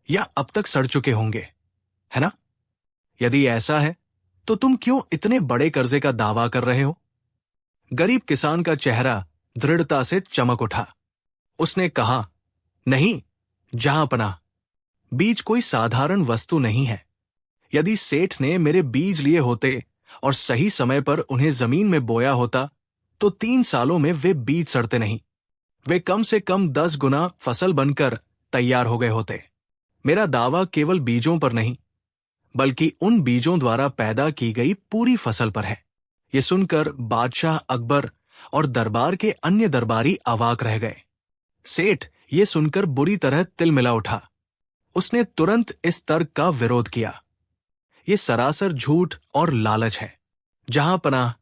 या अब तक सड़ चुके होंगे, है ना? यदि ऐसा है तो तुम क्यों इतने बड़े कर्जे का दावा कर रहे हो? गरीब किसान का चेहरा दृढ़ता से चमक उठा। उसने कहा, नहीं जहांपना, बीज कोई साधारण वस्तु नहीं है। यदि सेठ ने मेरे बीज लिए होते और सही समय पर उन्हें जमीन में बोया होता तो 3 सालों में वे बीज सड़ते नहीं, वे कम से कम 10 गुना फसल बनकर तैयार हो गए होते। मेरा दावा केवल बीजों पर नहीं, बल्कि उन बीजों द्वारा पैदा की गई पूरी फसल पर है। ये सुनकर बादशाह अकबर और दरबार के अन्य दरबारी अवाक रह गए। सेठ ये सुनकर बुरी तरह तिलमिला उठा। उसने तुरंत इस तर्क का विरोध किया। ये सरासर झूठ और लालच है। जहांपनाह,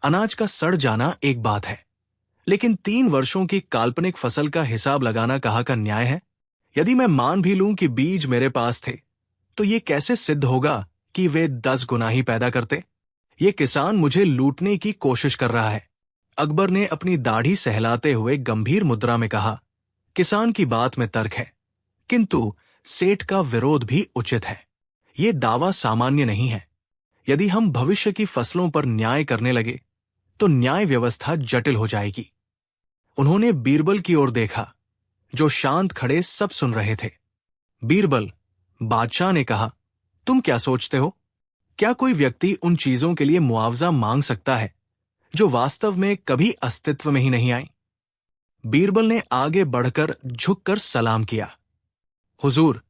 अनाज का सड़ जाना एक बात है, लेकिन 3 वर्षों की काल्पनिक फसल का हिसाब लगाना कहाँ का न्याय है? यदि मैं मान भी लूं कि बीज मेरे पास थे, तो ये कैसे सिद्ध होगा कि वे 10 गुना ही पैदा करते? ये किसान मुझे लूटने की कोशिश कर रहा है। अकबर ने अपनी दाढ़ी सहलाते हुए गंभीर मुद्रा में कहा, किसान की बात में तर्क है, किंतु सेठ का विरोध भी उचित है। ये दावा सामान्य नहीं है। यदि हम भविष्य की फसलों पर न्याय करने लगे तो न्याय व्यवस्था जटिल हो जाएगी। उन्होंने बीरबल की ओर देखा, जो शांत खड़े सब सुन रहे थे। बीरबल, बादशाह ने कहा, तुम क्या सोचते हो? क्या कोई व्यक्ति उन चीजों के लिए मुआवजा मांग सकता है जो वास्तव में कभी अस्तित्व में ही नहीं आई? बीरबल ने आगे बढ़कर झुककर सलाम किया। हुजूर,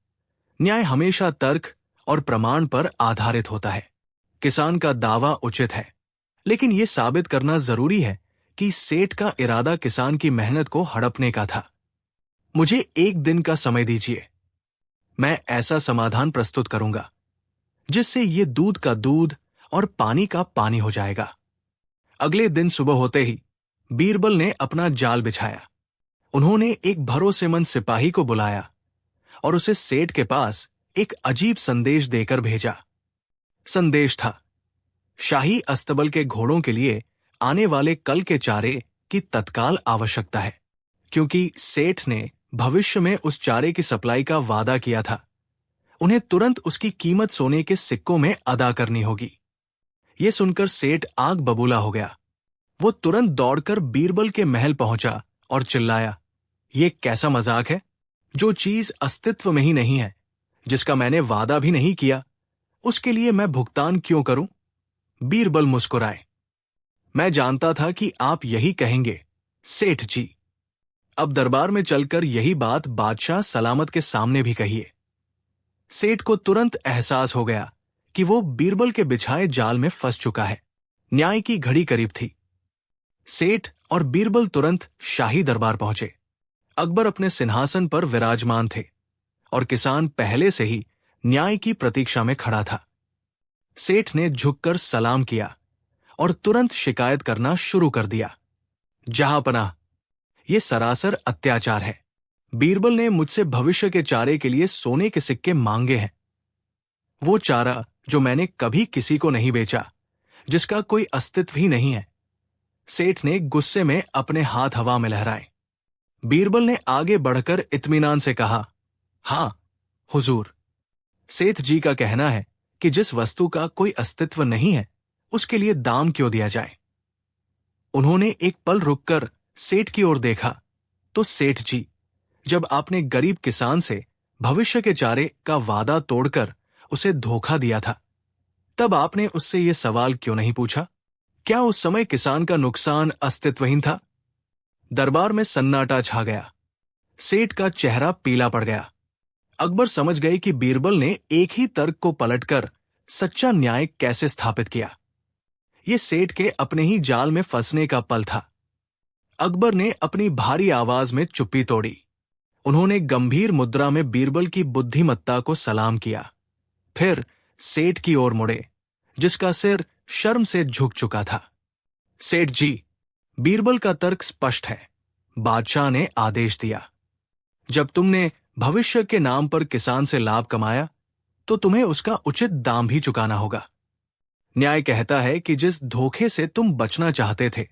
न्याय हमेशा तर्क और प्रमाण पर आधारित होता है। किसान का दावा उचित है, लेकिन यह साबित करना जरूरी है कि सेठ का इरादा किसान की मेहनत को हड़पने का था। मुझे 1 दिन का समय दीजिए। मैं ऐसा समाधान प्रस्तुत करूंगा जिससे ये दूध का दूध और पानी का पानी हो जाएगा। अगले दिन सुबह होते ही बीरबल ने अपना जाल बिछाया। उन्होंने एक भरोसेमंद सिपाही को बुलाया और उसे सेठ के पास एक अजीब संदेश देकर भेजा। संदेश था, शाही अस्तबल के घोड़ों के लिए आने वाले कल के चारे की तत्काल आवश्यकता है, क्योंकि सेठ ने भविष्य में उस चारे की सप्लाई का वादा किया था। उन्हें तुरंत उसकी कीमत सोने के सिक्कों में अदा करनी होगी। यह सुनकर सेठ आग बबूला हो गया। वो तुरंत दौड़कर बीरबल के महल पहुंचा और चिल्लाया, ये कैसा मजाक है? जो चीज अस्तित्व में ही नहीं है, जिसका मैंने वादा भी नहीं किया, उसके लिए मैं भुगतान क्यों करूं? बीरबल मुस्कुराए। मैं जानता था कि आप यही कहेंगे, सेठ जी। अब दरबार में चलकर यही बात बादशाह सलामत के सामने भी कहिए। सेठ को तुरंत एहसास हो गया कि वो बीरबल के बिछाए जाल में फंस चुका है। न्याय की घड़ी करीब थी। सेठ और बीरबल तुरंत शाही दरबार पहुंचे। अकबर अपने सिंहासन पर विराजमान थे और किसान पहले से ही न्याय की प्रतीक्षा में खड़ा था। सेठ ने झुककर सलाम किया और तुरंत शिकायत करना शुरू कर दिया। जहांपनाह, यह सरासर अत्याचार है। बीरबल ने मुझसे भविष्य के चारे के लिए सोने के सिक्के मांगे हैं। वो चारा जो मैंने कभी किसी को नहीं बेचा, जिसका कोई अस्तित्व ही नहीं है। सेठ ने गुस्से में अपने हाथ हवा में लहराए। बीरबल ने आगे बढ़कर इत्मीनान से कहा, हां हुजूर, सेठ जी का कहना है कि जिस वस्तु का कोई अस्तित्व नहीं है, उसके लिए दाम क्यों दिया जाए? उन्होंने एक पल रुककर सेठ की ओर देखा तो सेठ जी, जब आपने गरीब किसान से भविष्य के चारे का वादा तोड़कर उसे धोखा दिया था, तब आपने उससे यह सवाल क्यों नहीं पूछा? क्या उस समय किसान का नुकसान अस्तित्वहीन था? दरबार में सन्नाटा छा गया। सेठ का चेहरा पीला पड़ गया। अकबर समझ गए कि बीरबल ने एक ही तर्क को पलटकर सच्चा न्याय कैसे स्थापित किया। यह सेठ के अपने ही जाल में फंसने का पल था। अकबर ने अपनी भारी आवाज में चुप्पी तोड़ी। उन्होंने गंभीर मुद्रा में बीरबल की बुद्धिमत्ता को सलाम किया। फिर सेठ की ओर मुड़े, जिसका सिर शर्म से झुक चुका था। सेठ जी, बीरबल का तर्क स्पष्ट है। बादशाह ने आदेश दिया, जब तुमने भविष्य के नाम पर किसान से लाभ कमाया, तो तुम्हें उसका उचित दाम भी चुकाना होगा। न्याय कहता है कि जिस धोखे से तुम बचना चाहते थे,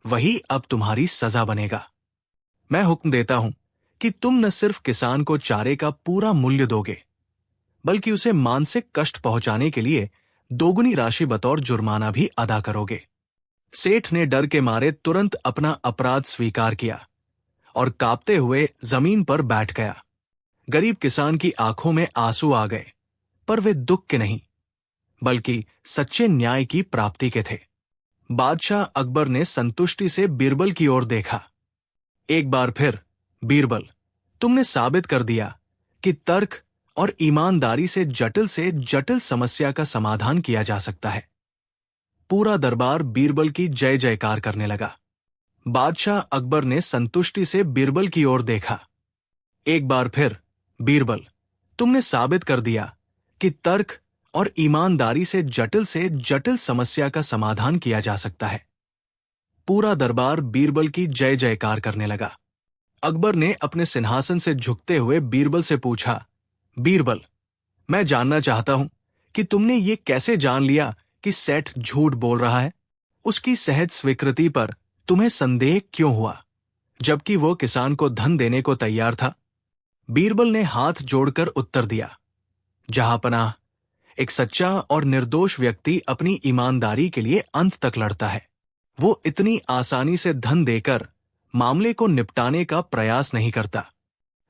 वही अब तुम्हारी सजा बनेगा। मैं हुक्म देता हूं कि तुम न सिर्फ किसान को चारे का पूरा मूल्य दोगे, बल्कि उसे मानसिक कष्ट पहुंचाने के लिए दोगुनी राशि बतौर जुर्माना भी अदा करोगे। सेठ ने डर के मारे तुरंत अपना अपराध स्वीकार किया और कांपते हुए जमीन पर बैठ गया। गरीब किसान की आंखों में आंसू आ गए, पर वे दुख के नहीं, बल्कि सच्चे न्याय की प्राप्ति के थे। बादशाह अकबर ने संतुष्टि से बीरबल की ओर देखा। एक बार फिर, बीरबल, तुमने साबित कर दिया कि तर्क और ईमानदारी से जटिल समस्या का समाधान किया जा सकता है। पूरा दरबार बीरबल की जय जयकार करने लगा। बादशाह अकबर ने संतुष्टि से बीरबल की ओर देखा। एक बार फिर, बीरबल, तुमने साबित कर दिया कि तर्क और ईमानदारी से जटिल समस्या का समाधान किया जा सकता है। पूरा दरबार बीरबल की जय जयकार करने लगा। अकबर ने अपने सिंहासन से झुकते हुए बीरबल से पूछा, बीरबल, मैं जानना चाहता हूं कि तुमने ये कैसे जान लिया कि सेठ झूठ बोल रहा है? उसकी सहज स्वीकृति पर तुम्हें संदेह क्यों हुआ, जबकि वो किसान को धन देने को तैयार था? बीरबल ने हाथ जोड़कर उत्तर दिया, जहांपनाह, एक सच्चा और निर्दोष व्यक्ति अपनी ईमानदारी के लिए अंत तक लड़ता है। वो इतनी आसानी से धन देकर मामले को निपटाने का प्रयास नहीं करता।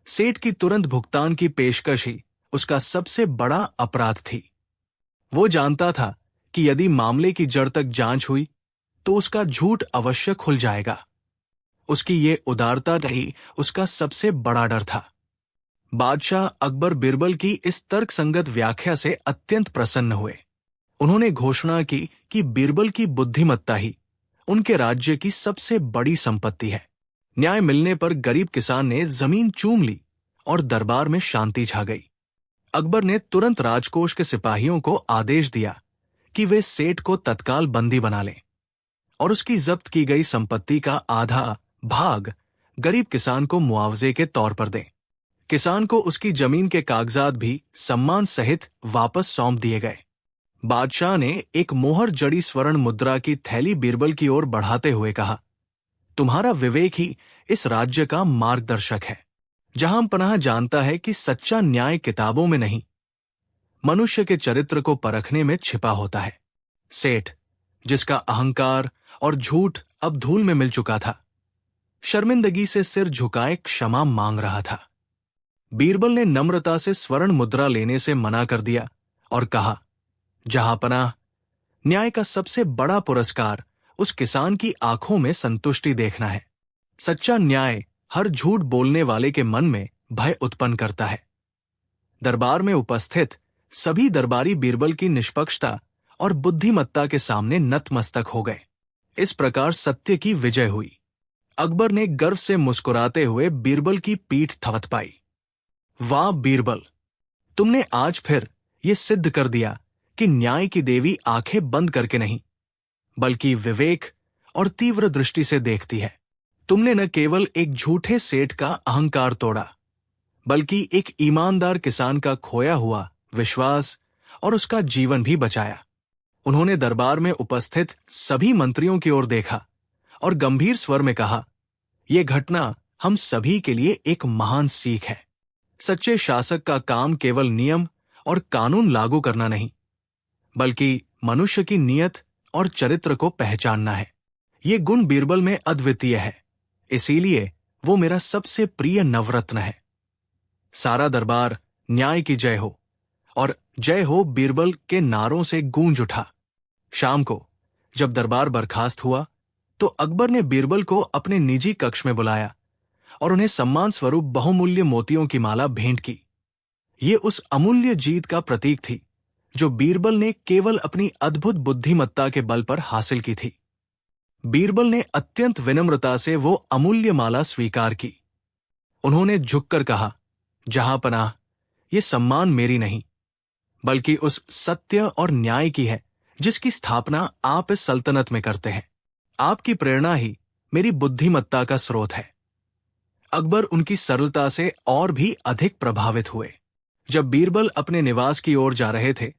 सेठ की तुरंत भुगतान की पेशकश ही उसका सबसे बड़ा अपराध थी। वो जानता था कि यदि मामले की जड़ तक जांच हुई तो उसका झूठ अवश्य खुल जाएगा। उसकी ये उदारता रही उसका सबसे बड़ा डर था। बादशाह अकबर बीरबल की इस तर्कसंगत व्याख्या से अत्यंत प्रसन्न हुए। उन्होंने घोषणा की कि बीरबल की बुद्धिमत्ता ही उनके राज्य की सबसे बड़ी संपत्ति है। न्याय मिलने पर गरीब किसान ने जमीन चूम ली और दरबार में शांति छा गई। अकबर ने तुरंत राजकोष के सिपाहियों को आदेश दिया कि वे सेठ को तत्काल बंदी बना लें और उसकी जब्त की गई संपत्ति का आधा भाग गरीब किसान को मुआवजे के तौर पर दें। किसान को उसकी जमीन के कागजात भी सम्मान सहित वापस सौंप दिए गए। बादशाह ने एक मोहर जड़ी स्वर्ण मुद्रा की थैली बीरबल की ओर बढ़ाते हुए कहा, तुम्हारा विवेक ही इस राज्य का मार्गदर्शक है। जहांपनाह जानता है कि सच्चा न्याय किताबों में नहीं, मनुष्य के चरित्र को परखने में छिपा होता है। सेठ, जिसका अहंकार और झूठ अब धूल में मिल चुका था, शर्मिंदगी से सिर झुकाए क्षमा मांग रहा था। बीरबल ने नम्रता से स्वर्ण मुद्रा लेने से मना कर दिया और कहा, जहांपनाह, न्याय का सबसे बड़ा पुरस्कार उस किसान की आंखों में संतुष्टि देखना है। सच्चा न्याय हर झूठ बोलने वाले के मन में भय उत्पन्न करता है। दरबार में उपस्थित सभी दरबारी बीरबल की निष्पक्षता और बुद्धिमत्ता के सामने नतमस्तक हो गए। इस प्रकार सत्य की विजय हुई। अकबर ने गर्व से मुस्कुराते हुए बीरबल की पीठ थपथपाई। वाह बीरबल, तुमने आज फिर ये सिद्ध कर दिया कि न्याय की देवी आंखें बंद करके नहीं, बल्कि विवेक और तीव्र दृष्टि से देखती है। तुमने न केवल एक झूठे सेठ का अहंकार तोड़ा, बल्कि एक ईमानदार किसान का खोया हुआ विश्वास और उसका जीवन भी बचाया। उन्होंने दरबार में उपस्थित सभी मंत्रियों की ओर देखा और गंभीर स्वर में कहा, यह घटना हम सभी के लिए एक महान सीख है। सच्चे शासक का काम केवल नियम और कानून लागू करना नहीं, बल्कि मनुष्य की नीयत और चरित्र को पहचानना है। ये गुण बीरबल में अद्वितीय है, इसीलिए वो मेरा सबसे प्रिय नवरत्न है। सारा दरबार न्याय की जय हो और जय हो बीरबल के नारों से गूंज उठा। शाम को जब दरबार बर्खास्त हुआ तो अकबर ने बीरबल को अपने निजी कक्ष में बुलाया और उन्हें सम्मान स्वरूप बहुमूल्य मोतियों की माला भेंट की। ये उस अमूल्य जीत का प्रतीक थी जो बीरबल ने केवल अपनी अद्भुत बुद्धिमत्ता के बल पर हासिल की थी। बीरबल ने अत्यंत विनम्रता से वो अमूल्य माला स्वीकार की। उन्होंने झुककर कहा, जहांपनाह, ये सम्मान मेरी नहीं, बल्कि उस सत्य और न्याय की है जिसकी स्थापना आप इस सल्तनत में करते हैं। आपकी प्रेरणा ही मेरी बुद्धिमत्ता का स्रोत है। अकबर उनकी सरलता से और भी अधिक प्रभावित हुए। जब बीरबल अपने निवास की ओर जा रहे थे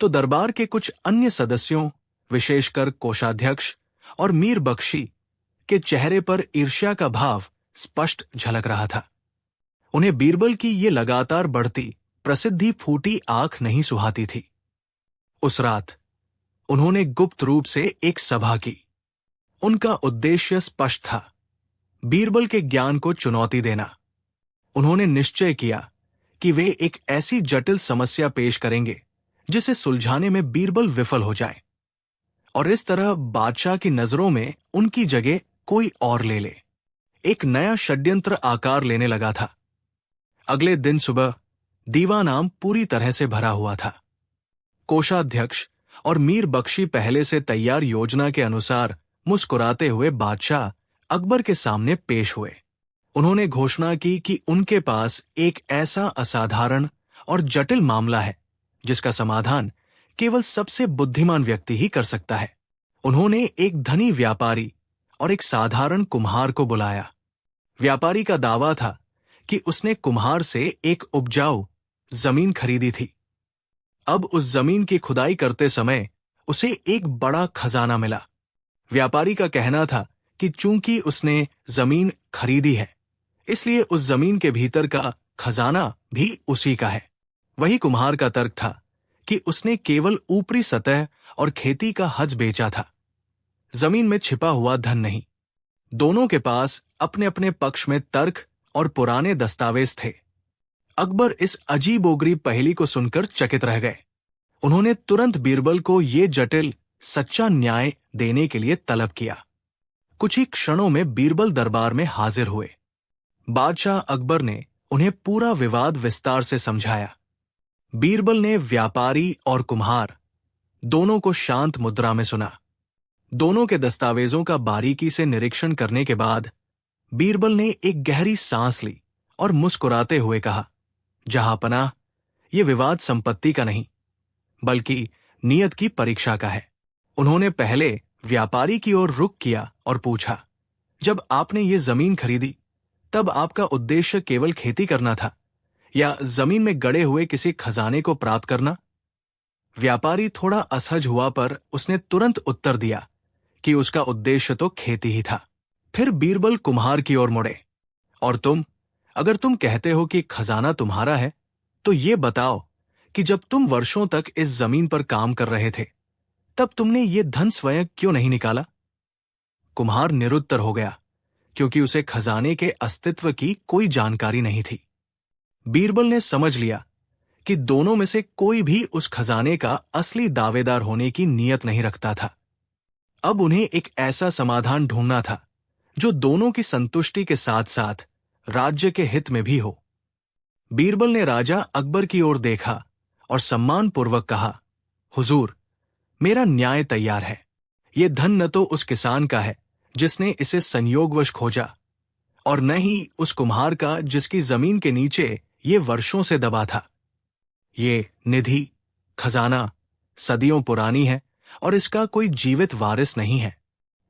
तो दरबार के कुछ अन्य सदस्यों, विशेषकर कोषाध्यक्ष और मीर बख्शी के चेहरे पर ईर्ष्या का भाव स्पष्ट झलक रहा था। उन्हें बीरबल की ये लगातार बढ़ती प्रसिद्धि फूटी आंख नहीं सुहाती थी। उस रात उन्होंने गुप्त रूप से एक सभा की। उनका उद्देश्य स्पष्ट था, बीरबल के ज्ञान को चुनौती देना। उन्होंने निश्चय किया कि वे एक ऐसी जटिल समस्या पेश करेंगे जिसे सुलझाने में बीरबल विफल हो जाए और इस तरह बादशाह की नजरों में उनकी जगह कोई और ले ले। एक नया षड्यंत्र आकार लेने लगा था। अगले दिन सुबह दीवानाम पूरी तरह से भरा हुआ था। कोषाध्यक्ष और मीर बख्शी पहले से तैयार योजना के अनुसार मुस्कुराते हुए बादशाह अकबर के सामने पेश हुए। उन्होंने घोषणा की कि उनके पास एक ऐसा असाधारण और जटिल मामला है जिसका समाधान केवल सबसे बुद्धिमान व्यक्ति ही कर सकता है। उन्होंने एक धनी व्यापारी और एक साधारण कुम्हार को बुलाया। व्यापारी का दावा था कि उसने कुम्हार से एक उपजाऊ जमीन खरीदी थी। अब उस जमीन की खुदाई करते समय उसे एक बड़ा खजाना मिला। व्यापारी का कहना था कि चूंकि उसने जमीन खरीदी है, इसलिए उस जमीन के भीतर का खजाना भी उसी का है। वही कुम्हार का तर्क था कि उसने केवल ऊपरी सतह और खेती का हज बेचा था, जमीन में छिपा हुआ धन नहीं। दोनों के पास अपने अपने पक्ष में तर्क और पुराने दस्तावेज थे। अकबर इस अजीबोगरीब पहेली को सुनकर चकित रह गए। उन्होंने तुरंत बीरबल को ये जटिल सच्चा न्याय देने के लिए तलब किया। कुछ ही क्षणों में बीरबल दरबार में हाजिर हुए। बादशाह अकबर ने उन्हें पूरा विवाद विस्तार से समझाया। बीरबल ने व्यापारी और कुम्हार दोनों को शांत मुद्रा में सुना। दोनों के दस्तावेजों का बारीकी से निरीक्षण करने के बाद बीरबल ने एक गहरी सांस ली और मुस्कुराते हुए कहा, जहांपनाह, ये विवाद संपत्ति का नहीं बल्कि नियत की परीक्षा का है। उन्होंने पहले व्यापारी की ओर रुख किया और पूछा, जब आपने ये जमीन खरीदी तब आपका उद्देश्य केवल खेती करना था या जमीन में गड़े हुए किसी खजाने को प्राप्त करना? व्यापारी थोड़ा असहज हुआ पर उसने तुरंत उत्तर दिया कि उसका उद्देश्य तो खेती ही था। फिर बीरबल कुम्हार की ओर मुड़े, और अगर तुम कहते हो कि खजाना तुम्हारा है तो ये बताओ कि जब तुम वर्षों तक इस जमीन पर काम कर रहे थे तब तुमने ये धन स्वयं क्यों नहीं निकाला? कुम्हार निरुत्तर हो गया क्योंकि उसे खजाने के अस्तित्व की कोई जानकारी नहीं थी। बीरबल ने समझ लिया कि दोनों में से कोई भी उस खजाने का असली दावेदार होने की नीयत नहीं रखता था। अब उन्हें एक ऐसा समाधान ढूंढना था जो दोनों की संतुष्टि के साथ साथ राज्य के हित में भी हो। बीरबल ने राजा अकबर की ओर देखा और सम्मानपूर्वक कहा, हुजूर, मेरा न्याय तैयार है। ये धन न तो उस किसान का है जिसने इसे संयोगवश खोजा, और न ही उस कुम्हार का जिसकी जमीन के नीचे ये वर्षों से दबा था। ये निधि, खजाना सदियों पुरानी है और इसका कोई जीवित वारिस नहीं है।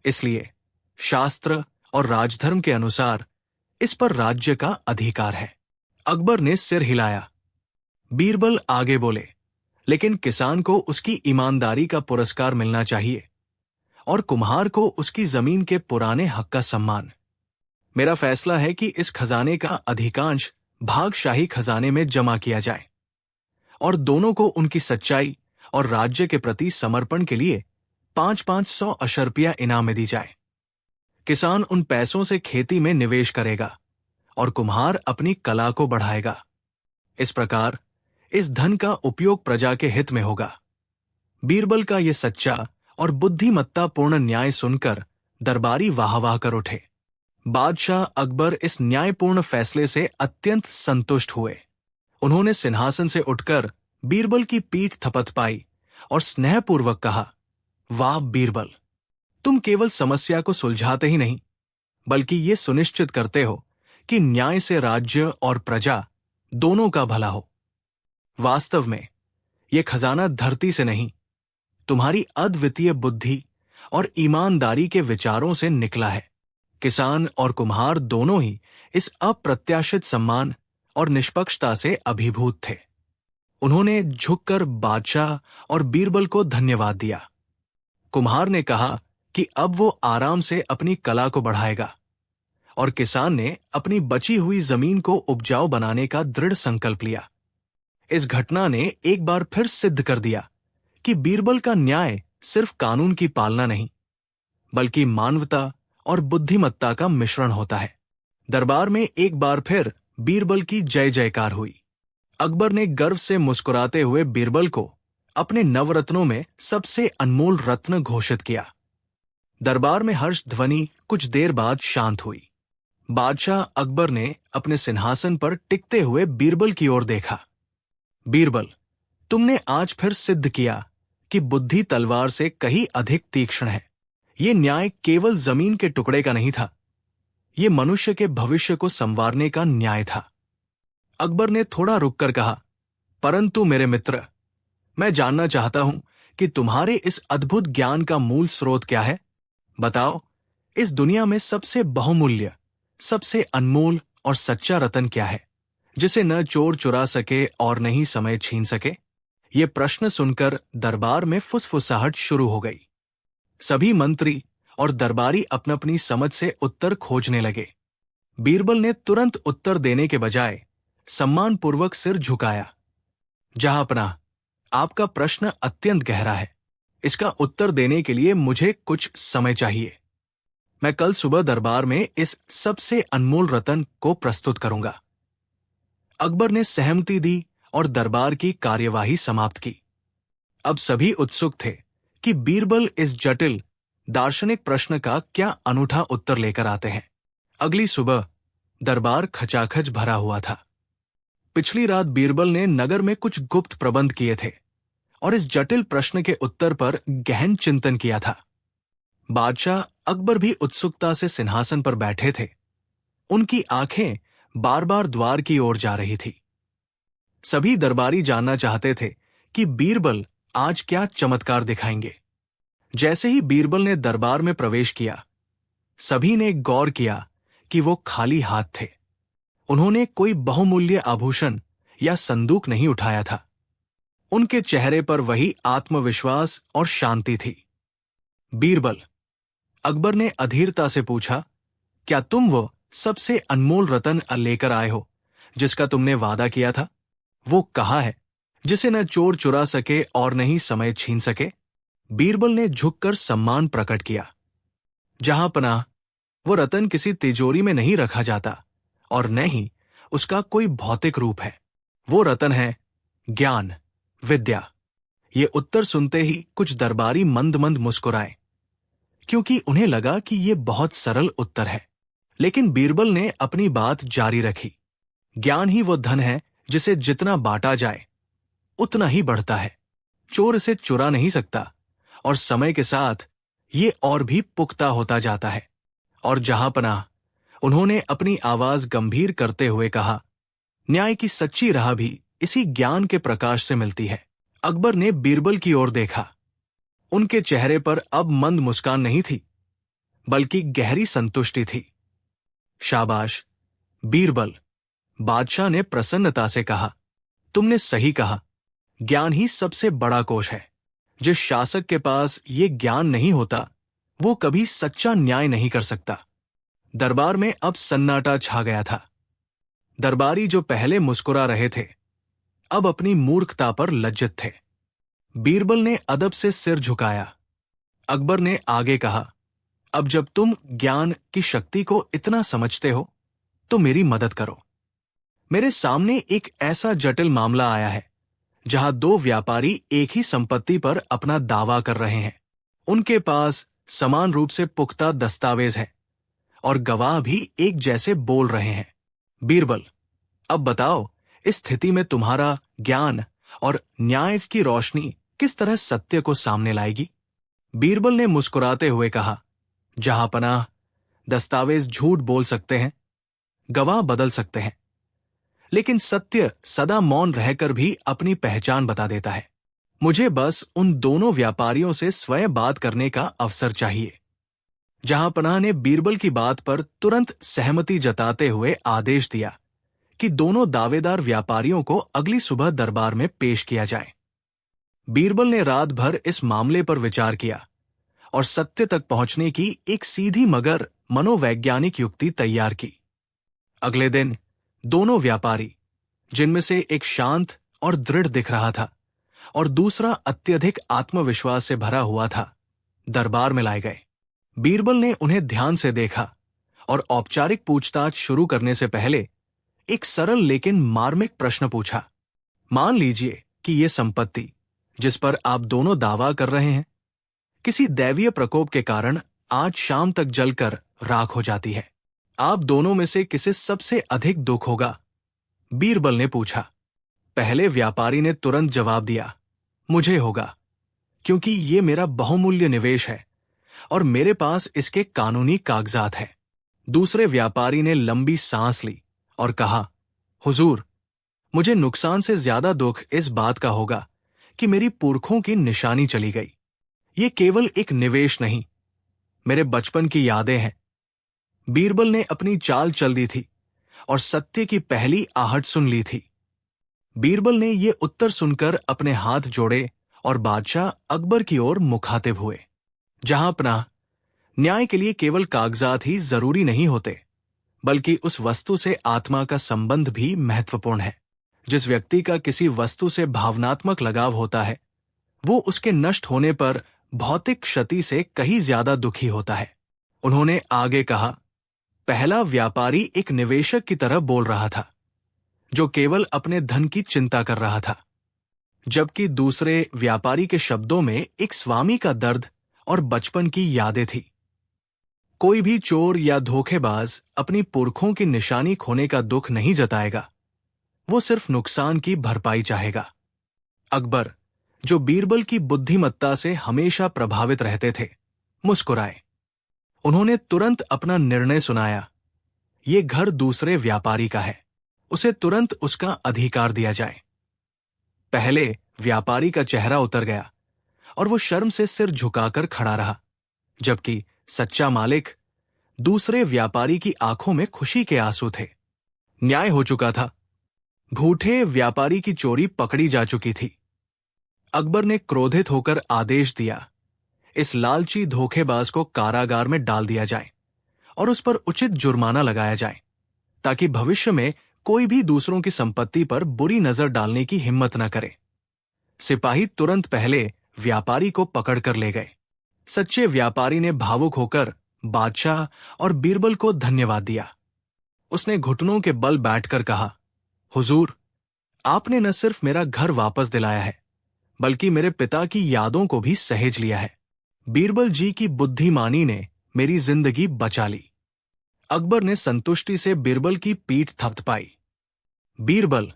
इसलिए शास्त्र और राजधर्म के अनुसार इस पर राज्य का अधिकार है। अकबर ने सिर हिलाया। बीरबल आगे बोले, लेकिन किसान को उसकी ईमानदारी का पुरस्कार मिलना चाहिए और कुम्हार को उसकी जमीन के पुराने हक का सम्मान। मेरा फैसला है कि इस खजाने का अधिकांश भागशाही खजाने में जमा किया जाए और दोनों को उनकी सच्चाई और राज्य के प्रति समर्पण के लिए 500 अशर्पिया इनाम में दी जाए। किसान उन पैसों से खेती में निवेश करेगा और कुम्हार अपनी कला को बढ़ाएगा। इस प्रकार इस धन का उपयोग प्रजा के हित में होगा। बीरबल का यह सच्चा और बुद्धिमत्तापूर्ण न्याय सुनकर दरबारी वाह वाह कर उठे। बादशाह अकबर इस न्यायपूर्ण फैसले से अत्यंत संतुष्ट हुए। उन्होंने सिंहासन से उठकर बीरबल की पीठ थपथपाई और स्नेहपूर्वक कहा, वाह बीरबल, तुम केवल समस्या को सुलझाते ही नहीं बल्कि ये सुनिश्चित करते हो कि न्याय से राज्य और प्रजा दोनों का भला हो। वास्तव में यह खजाना धरती से नहीं, तुम्हारी अद्वितीय बुद्धि और ईमानदारी के विचारों से निकला है। किसान और कुम्हार दोनों ही इस अप्रत्याशित सम्मान और निष्पक्षता से अभिभूत थे। उन्होंने झुककर बादशाह और बीरबल को धन्यवाद दिया। कुम्हार ने कहा कि अब वो आराम से अपनी कला को बढ़ाएगा और किसान ने अपनी बची हुई जमीन को उपजाऊ बनाने का दृढ़ संकल्प लिया। इस घटना ने एक बार फिर सिद्ध कर दिया कि बीरबल का न्याय सिर्फ कानून की पालना नहीं बल्कि मानवता और बुद्धिमत्ता का मिश्रण होता है। दरबार में एक बार फिर बीरबल की जय जयकार हुई। अकबर ने गर्व से मुस्कुराते हुए बीरबल को अपने नवरत्नों में सबसे अनमोल रत्न घोषित किया। दरबार में हर्ष ध्वनि कुछ देर बाद शांत हुई। बादशाह अकबर ने अपने सिंहासन पर टिकते हुए बीरबल की ओर देखा। बीरबल, तुमने आज फिर सिद्ध किया कि बुद्धि तलवार से कहीं अधिक तीक्ष्ण है। ये न्याय केवल जमीन के टुकड़े का नहीं था, ये मनुष्य के भविष्य को संवारने का न्याय था। अकबर ने थोड़ा रुककर कहा, परंतु मेरे मित्र, मैं जानना चाहता हूं कि तुम्हारे इस अद्भुत ज्ञान का मूल स्रोत क्या है। बताओ, इस दुनिया में सबसे बहुमूल्य, सबसे अनमोल और सच्चा रतन क्या है जिसे न चोर चुरा सके और न ही समय छीन सके। ये प्रश्न सुनकर दरबार में फुसफुसाहट शुरू हो गई। सभी मंत्री और दरबारी अपनी अपनी समझ से उत्तर खोजने लगे। बीरबल ने तुरंत उत्तर देने के बजाय सम्मानपूर्वक सिर झुकाया। जहांपनाह, आपका प्रश्न अत्यंत गहरा है। इसका उत्तर देने के लिए मुझे कुछ समय चाहिए। मैं कल सुबह दरबार में इस सबसे अनमोल रत्न को प्रस्तुत करूंगा। अकबर ने सहमति दी और दरबार की कार्यवाही समाप्त की। अब सभी उत्सुक थे कि बीरबल इस जटिल दार्शनिक प्रश्न का क्या अनूठा उत्तर लेकर आते हैं। अगली सुबह दरबार खचाखच भरा हुआ था। पिछली रात बीरबल ने नगर में कुछ गुप्त प्रबंध किए थे और इस जटिल प्रश्न के उत्तर पर गहन चिंतन किया था। बादशाह अकबर भी उत्सुकता से सिंहासन पर बैठे थे। उनकी आंखें बार बार द्वार की ओर जा रही थी। सभी दरबारी जानना चाहते थे कि बीरबल आज क्या चमत्कार दिखाएंगे। जैसे ही बीरबल ने दरबार में प्रवेश किया, सभी ने गौर किया कि वो खाली हाथ थे। उन्होंने कोई बहुमूल्य आभूषण या संदूक नहीं उठाया था। उनके चेहरे पर वही आत्मविश्वास और शांति थी। बीरबल, अकबर ने अधीरता से पूछा, क्या तुम वो सबसे अनमोल रत्न लेकर आए हो जिसका तुमने वादा किया था? वो कहाँ है जिसे न चोर चुरा सके और न ही समय छीन सके? बीरबल ने झुककर सम्मान प्रकट किया। जहांपनाह, वो रत्न किसी तिजोरी में नहीं रखा जाता और न ही उसका कोई भौतिक रूप है। वो रत्न है ज्ञान, विद्या। ये उत्तर सुनते ही कुछ दरबारी मंद मंद मुस्कुराए, क्योंकि उन्हें लगा कि ये बहुत सरल उत्तर है। लेकिन बीरबल ने अपनी बात जारी रखी। ज्ञान ही वो धन है जिसे जितना बांटा जाए उतना ही बढ़ता है। चोर इसे चुरा नहीं सकता और समय के साथ ये और भी पुख्ता होता जाता है। और जहांपनाह, उन्होंने अपनी आवाज गंभीर करते हुए कहा, न्याय की सच्ची राह भी इसी ज्ञान के प्रकाश से मिलती है। अकबर ने बीरबल की ओर देखा। उनके चेहरे पर अब मंद मुस्कान नहीं थी, बल्कि गहरी संतुष्टि थी। शाबाश बीरबल, बादशाह ने प्रसन्नता से कहा, तुमने सही कहा। ज्ञान ही सबसे बड़ा कोष है। जिस शासक के पास ये ज्ञान नहीं होता, वो कभी सच्चा न्याय नहीं कर सकता। दरबार में अब सन्नाटा छा गया था। दरबारी जो पहले मुस्कुरा रहे थे, अब अपनी मूर्खता पर लज्जित थे। बीरबल ने अदब से सिर झुकाया। अकबर ने आगे कहा, अब जब तुम ज्ञान की शक्ति को इतना समझते हो, तो मेरी मदद करो। मेरे सामने एक ऐसा जटिल मामला आया है जहां दो व्यापारी एक ही संपत्ति पर अपना दावा कर रहे हैं। उनके पास समान रूप से पुख्ता दस्तावेज है और गवाह भी एक जैसे बोल रहे हैं। बीरबल, अब बताओ, इस स्थिति में तुम्हारा ज्ञान और न्याय की रोशनी किस तरह सत्य को सामने लाएगी? बीरबल ने मुस्कुराते हुए कहा, जहांपनाह, दस्तावेज झूठ बोल सकते हैं, गवाह बदल सकते हैं, लेकिन सत्य सदा मौन रहकर भी अपनी पहचान बता देता है। मुझे बस उन दोनों व्यापारियों से स्वयं बात करने का अवसर चाहिए। जहांपनाह ने बीरबल की बात पर तुरंत सहमति जताते हुए आदेश दिया कि दोनों दावेदार व्यापारियों को अगली सुबह दरबार में पेश किया जाए। बीरबल ने रात भर इस मामले पर विचार किया और सत्य तक पहुंचने की एक सीधी मगर मनोवैज्ञानिक युक्ति तैयार की। अगले दिन दोनों व्यापारी, जिनमें से एक शांत और दृढ़ दिख रहा था और दूसरा अत्यधिक आत्मविश्वास से भरा हुआ था, दरबार में लाए गए। बीरबल ने उन्हें ध्यान से देखा और औपचारिक पूछताछ शुरू करने से पहले एक सरल लेकिन मार्मिक प्रश्न पूछा। मान लीजिए कि ये संपत्ति जिस पर आप दोनों दावा कर रहे हैं, किसी दैवीय प्रकोप के कारण आज शाम तक जलकर राख हो जाती है। आप दोनों में से किसे सबसे अधिक दुख होगा? बीरबल ने पूछा। पहले व्यापारी ने तुरंत जवाब दिया, मुझे होगा, क्योंकि ये मेरा बहुमूल्य निवेश है और मेरे पास इसके कानूनी कागजात हैं। दूसरे व्यापारी ने लंबी सांस ली और कहा, हुजूर, मुझे नुकसान से ज्यादा दुख इस बात का होगा कि मेरी पुरखों की निशानी चली गई। ये केवल एक निवेश नहीं, मेरे बचपन की यादें हैं। बीरबल ने अपनी चाल चल दी थी और सत्य की पहली आहट सुन ली थी। बीरबल ने ये उत्तर सुनकर अपने हाथ जोड़े और बादशाह अकबर की ओर मुखातिब हुए। जहांपनाह, न्याय के लिए केवल कागजात ही जरूरी नहीं होते, बल्कि उस वस्तु से आत्मा का संबंध भी महत्वपूर्ण है। जिस व्यक्ति का किसी वस्तु से भावनात्मक लगाव होता है, वो उसके नष्ट होने पर भौतिक क्षति से कहीं ज्यादा दुखी होता है। उन्होंने आगे कहा, पहला व्यापारी एक निवेशक की तरह बोल रहा था, जो केवल अपने धन की चिंता कर रहा था, जबकि दूसरे व्यापारी के शब्दों में एक स्वामी का दर्द और बचपन की यादें थी। कोई भी चोर या धोखेबाज अपनी पुरखों की निशानी खोने का दुख नहीं जताएगा, वो सिर्फ नुकसान की भरपाई चाहेगा। अकबर, जो बीरबल की बुद्धिमत्ता से हमेशा प्रभावित रहते थे, मुस्कुराए। उन्होंने तुरंत अपना निर्णय सुनाया, ये घर दूसरे व्यापारी का है, उसे तुरंत उसका अधिकार दिया जाए। पहले व्यापारी का चेहरा उतर गया और वो शर्म से सिर झुकाकर खड़ा रहा, जबकि सच्चा मालिक, दूसरे व्यापारी की आंखों में खुशी के आंसू थे। न्याय हो चुका था। भूठे व्यापारी की चोरी पकड़ी जा चुकी थी। अकबर ने क्रोधित होकर आदेश दिया, इस लालची धोखेबाज को कारागार में डाल दिया जाए और उस पर उचित जुर्माना लगाया जाए, ताकि भविष्य में कोई भी दूसरों की संपत्ति पर बुरी नजर डालने की हिम्मत न करे। सिपाही तुरंत पहले व्यापारी को पकड़कर ले गए। सच्चे व्यापारी ने भावुक होकर बादशाह और बीरबल को धन्यवाद दिया। उसने घुटनों के बल बैठकर कहा, हुजूर, आपने न सिर्फ मेरा घर वापस दिलाया है, बल्कि मेरे पिता की यादों को भी सहेज लिया है। बीरबल जी की बुद्धिमानी ने मेरी जिंदगी बचा ली। अकबर ने संतुष्टि से बीरबल की पीठ थपथपाई। बीरबल,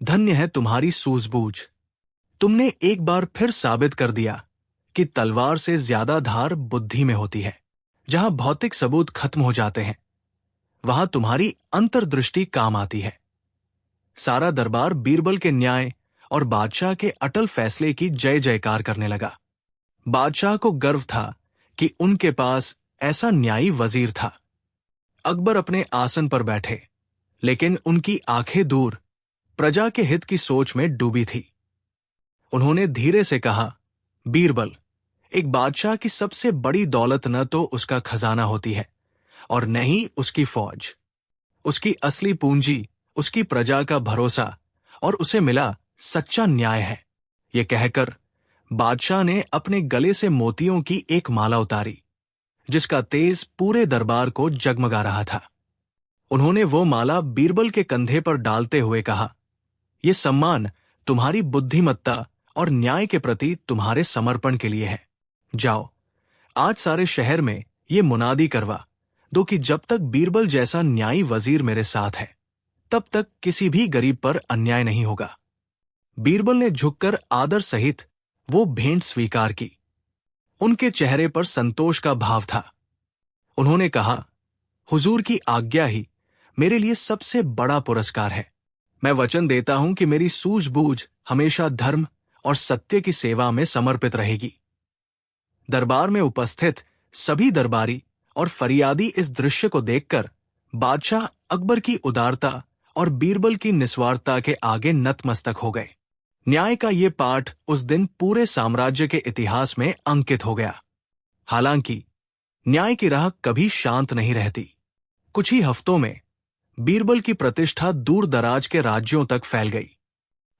धन्य है तुम्हारी सूझबूझ। तुमने एक बार फिर साबित कर दिया कि तलवार से ज्यादा धार बुद्धि में होती है। जहां भौतिक सबूत खत्म हो जाते हैं, वहां तुम्हारी अंतर्दृष्टि काम आती है। सारा दरबार बीरबल के न्याय और बादशाह के अटल फैसले की जय जयकार करने लगा। बादशाह को गर्व था कि उनके पास ऐसा न्यायी वजीर था। अकबर अपने आसन पर बैठे, लेकिन उनकी आंखें दूर प्रजा के हित की सोच में डूबी थी। उन्होंने धीरे से कहा, बीरबल, एक बादशाह की सबसे बड़ी दौलत न तो उसका खजाना होती है और न ही उसकी फौज। उसकी असली पूंजी उसकी प्रजा का भरोसा और उसे मिला सच्चा न्याय है। ये कहकर बादशाह ने अपने गले से मोतियों की एक माला उतारी, जिसका तेज पूरे दरबार को जगमगा रहा था। उन्होंने वो माला बीरबल के कंधे पर डालते हुए कहा, यह सम्मान तुम्हारी बुद्धिमत्ता और न्याय के प्रति तुम्हारे समर्पण के लिए है। जाओ, आज सारे शहर में ये मुनादी करवा दो कि जब तक बीरबल जैसा न्यायी वजीर मेरे साथ है, तब तक किसी भी गरीब पर अन्याय नहीं होगा। बीरबल ने झुककर आदर सहित वो भेंट स्वीकार की। उनके चेहरे पर संतोष का भाव था। उन्होंने कहा, हुजूर की आज्ञा ही मेरे लिए सबसे बड़ा पुरस्कार है। मैं वचन देता हूं कि मेरी सूझबूझ हमेशा धर्म और सत्य की सेवा में समर्पित रहेगी। दरबार में उपस्थित सभी दरबारी और फरियादी इस दृश्य को देखकर बादशाह अकबर की उदारता और बीरबल की निस्वार्थता के आगे नतमस्तक हो गए। न्याय का ये पाठ उस दिन पूरे साम्राज्य के इतिहास में अंकित हो गया। हालांकि न्याय की राह कभी शांत नहीं रहती। कुछ ही हफ्तों में बीरबल की प्रतिष्ठा दूर दराज के राज्यों तक फैल गई।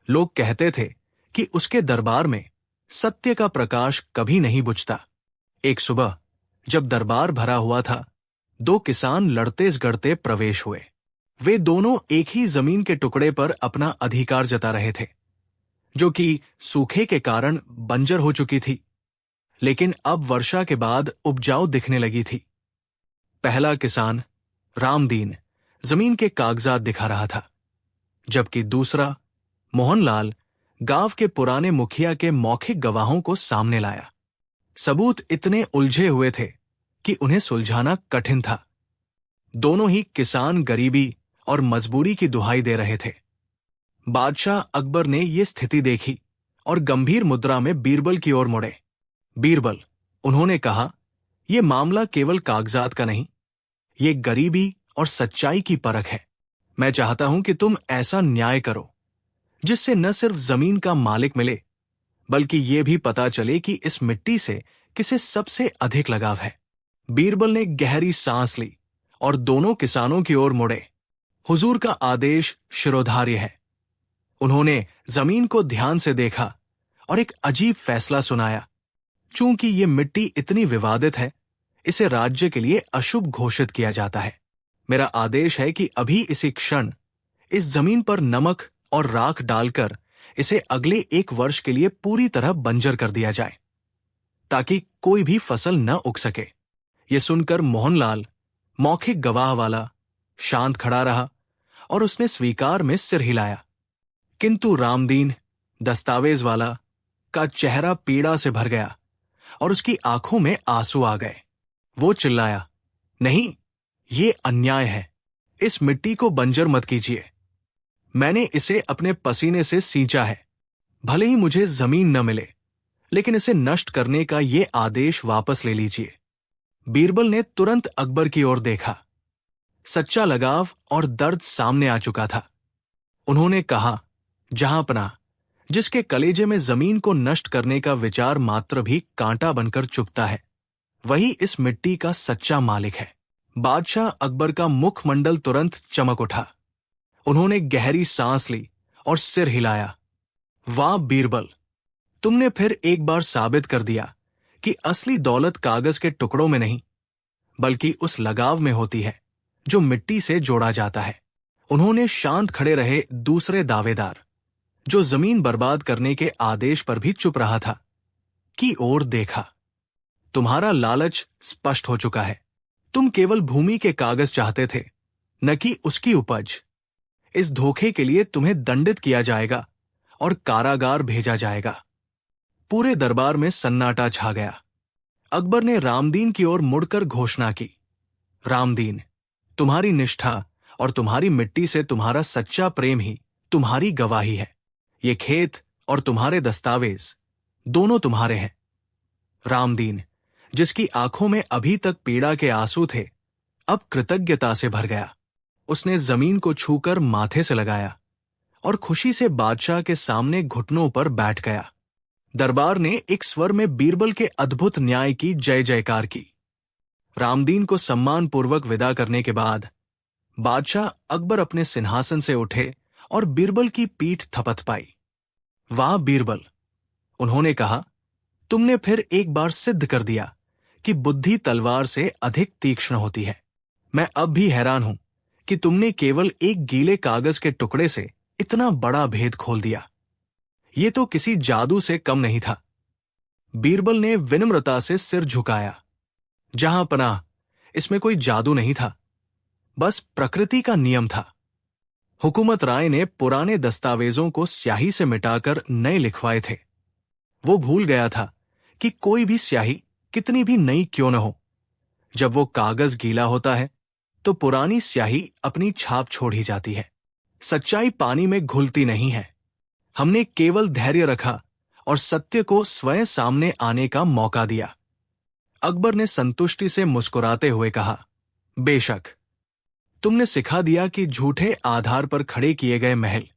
लोग कहते थे कि उसके दरबार में सत्य का प्रकाश कभी नहीं बुझता। एक सुबह जब दरबार भरा हुआ था, दो किसान लड़ते झगड़ते प्रवेश हुए। वे दोनों एक ही जमीन के टुकड़े पर अपना अधिकार जता रहे थे, जो कि सूखे के कारण बंजर हो चुकी थी, लेकिन अब वर्षा के बाद उपजाऊ दिखने लगी थी। पहला किसान रामदीन जमीन के कागजात दिखा रहा था, जबकि दूसरा मोहनलाल गांव के पुराने मुखिया के मौखिक गवाहों को सामने लाया। सबूत इतने उलझे हुए थे कि उन्हें सुलझाना कठिन था। दोनों ही किसान गरीबी और मजबूरी की दुहाई दे रहे थे। बादशाह अकबर ने यह स्थिति देखी और गंभीर मुद्रा में बीरबल की ओर मुड़े। बीरबल, उन्होंने कहा, यह मामला केवल कागजात का नहीं, ये गरीबी और सच्चाई की परख है। मैं चाहता हूं कि तुम ऐसा न्याय करो जिससे न सिर्फ जमीन का मालिक मिले, बल्कि यह भी पता चले कि इस मिट्टी से किसे सबसे अधिक लगाव है। बीरबल ने गहरी सांस ली और दोनों किसानों की ओर मुड़े। हुजूर का आदेश शिरोधार्य है। उन्होंने जमीन को ध्यान से देखा और एक अजीब फैसला सुनाया। चूंकि ये मिट्टी इतनी विवादित है, इसे राज्य के लिए अशुभ घोषित किया जाता है। मेरा आदेश है कि अभी इसी क्षण इस जमीन पर नमक और राख डालकर इसे अगले 1 वर्ष के लिए पूरी तरह बंजर कर दिया जाए, ताकि कोई भी फसल न उग सके। यह सुनकर मोहनलाल, मौखिक गवाह वाला, शांत खड़ा रहा और उसने स्वीकार में सिर हिलाया। किंतु रामदीन, दस्तावेज वाला, का चेहरा पीड़ा से भर गया और उसकी आंखों में आंसू आ गए। वो चिल्लाया, नहीं, ये अन्याय है। इस मिट्टी को बंजर मत कीजिए। मैंने इसे अपने पसीने से सींचा है। भले ही मुझे जमीन न मिले, लेकिन इसे नष्ट करने का ये आदेश वापस ले लीजिए। बीरबल ने तुरंत अकबर की ओर देखा। सच्चा लगाव और दर्द सामने आ चुका था। उन्होंने कहा, जहांपनाह, जिसके कलेजे में जमीन को नष्ट करने का विचार मात्र भी कांटा बनकर चुभता है, वही इस मिट्टी का सच्चा मालिक है। बादशाह अकबर का मुखमंडल तुरंत चमक उठा। उन्होंने गहरी सांस ली और सिर हिलाया। वाह बीरबल, तुमने फिर एक बार साबित कर दिया कि असली दौलत कागज के टुकड़ों में नहीं, बल्कि उस लगाव में होती है जो मिट्टी से जोड़ा जाता है। उन्होंने शांत खड़े रहे दूसरे दावेदार, जो जमीन बर्बाद करने के आदेश पर भी चुप रहा था, की ओर देखा। तुम्हारा लालच स्पष्ट हो चुका है। तुम केवल भूमि के कागज चाहते थे, न कि उसकी उपज। इस धोखे के लिए तुम्हें दंडित किया जाएगा और कारागार भेजा जाएगा। पूरे दरबार में सन्नाटा छा गया। अकबर ने रामदीन की ओर मुड़कर घोषणा की, रामदीन, तुम्हारी निष्ठा और तुम्हारी मिट्टी से तुम्हारा सच्चा प्रेम ही तुम्हारी गवाही है। ये खेत और तुम्हारे दस्तावेज दोनों तुम्हारे हैं। रामदीन, जिसकी आंखों में अभी तक पीड़ा के आंसू थे, अब कृतज्ञता से भर गया। उसने जमीन को छूकर माथे से लगाया और खुशी से बादशाह के सामने घुटनों पर बैठ गया। दरबार ने एक स्वर में बीरबल के अद्भुत न्याय की जय जयकार की। रामदीन को सम्मानपूर्वक विदा करने के बाद बादशाह अकबर अपने सिंहासन से उठे और बीरबल की पीठ थपथपाई। वाह बीरबल, उन्होंने कहा, तुमने फिर एक बार सिद्ध कर दिया कि बुद्धि तलवार से अधिक तीक्ष्ण होती है। मैं अब भी हैरान हूं कि तुमने केवल एक गीले कागज के टुकड़े से इतना बड़ा भेद खोल दिया। ये तो किसी जादू से कम नहीं था। बीरबल ने विनम्रता से सिर झुकाया। जहांपनाह, इसमें कोई जादू नहीं था, बस प्रकृति का नियम था। हुकूमत राय ने पुराने दस्तावेजों को स्याही से मिटाकर नए लिखवाए थे। वो भूल गया था कि कोई भी स्याही कितनी भी नई क्यों न हो, जब वो कागज गीला होता है तो पुरानी स्याही अपनी छाप छोड़ ही जाती है। सच्चाई पानी में घुलती नहीं है। हमने केवल धैर्य रखा और सत्य को स्वयं सामने आने का मौका दिया। अकबर ने संतुष्टि से मुस्कुराते हुए कहा, बेशक, तुमने सिखा दिया कि झूठे आधार पर खड़े किए गए महल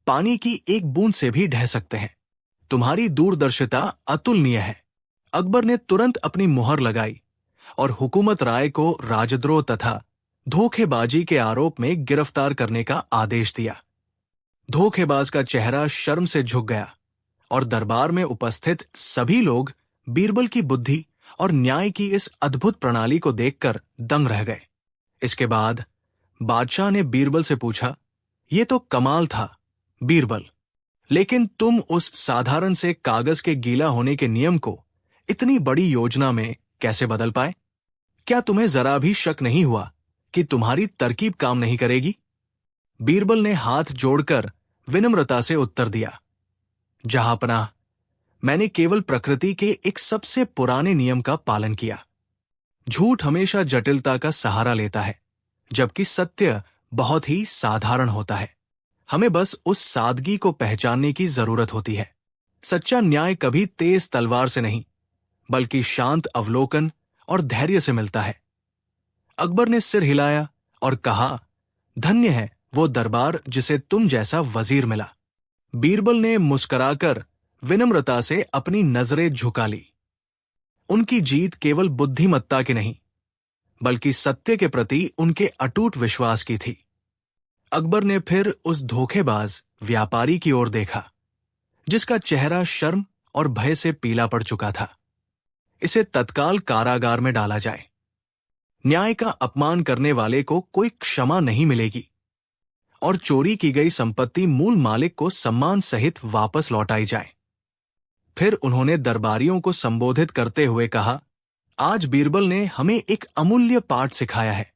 पानी की एक बूंद से भी ढह सकते हैं। तुम्हारी दूरदर्शिता अतुलनीय है। अकबर ने तुरंत अपनी मुहर लगाई और हुकूमत राय को राजद्रोह तथा धोखेबाजी के आरोप में गिरफ्तार करने का आदेश दिया। धोखेबाज का चेहरा शर्म से झुक गया और दरबार में उपस्थित सभी लोग बीरबल की बुद्धि और न्याय की इस अद्भुत प्रणाली को देखकर दंग रह गए। इसके बाद बादशाह ने बीरबल से पूछा, ये तो कमाल था बीरबल, लेकिन तुम उस साधारण से कागज के गीला होने के नियम को इतनी बड़ी योजना में कैसे बदल पाए? क्या तुम्हें जरा भी शक नहीं हुआ कि तुम्हारी तरकीब काम नहीं करेगी? बीरबल ने हाथ जोड़कर विनम्रता से उत्तर दिया, जहांपनाह, मैंने केवल प्रकृति के एक सबसे पुराने नियम का पालन किया। झूठ हमेशा जटिलता का सहारा लेता है, जबकि सत्य बहुत ही साधारण होता है। हमें बस उस सादगी को पहचानने की जरूरत होती है। सच्चा न्याय कभी तेज तलवार से नहीं, बल्कि शांत अवलोकन और धैर्य से मिलता है। अकबर ने सिर हिलाया और कहा, धन्य है वो दरबार जिसे तुम जैसा वजीर मिला। बीरबल ने मुस्कुराकर विनम्रता से अपनी नजरें झुका ली। उनकी जीत केवल बुद्धिमत्ता की नहीं, बल्कि सत्य के प्रति उनके अटूट विश्वास की थी। अकबर ने फिर उस धोखेबाज व्यापारी की ओर देखा, जिसका चेहरा शर्म और भय से पीला पड़ चुका था। इसे तत्काल कारागार में डाला जाए। न्याय का अपमान करने वाले को कोई क्षमा नहीं मिलेगी और चोरी की गई संपत्ति मूल मालिक को सम्मान सहित वापस लौटाई जाए। फिर उन्होंने दरबारियों को संबोधित करते हुए कहा, आज बीरबल ने हमें एक अमूल्य पाठ सिखाया है।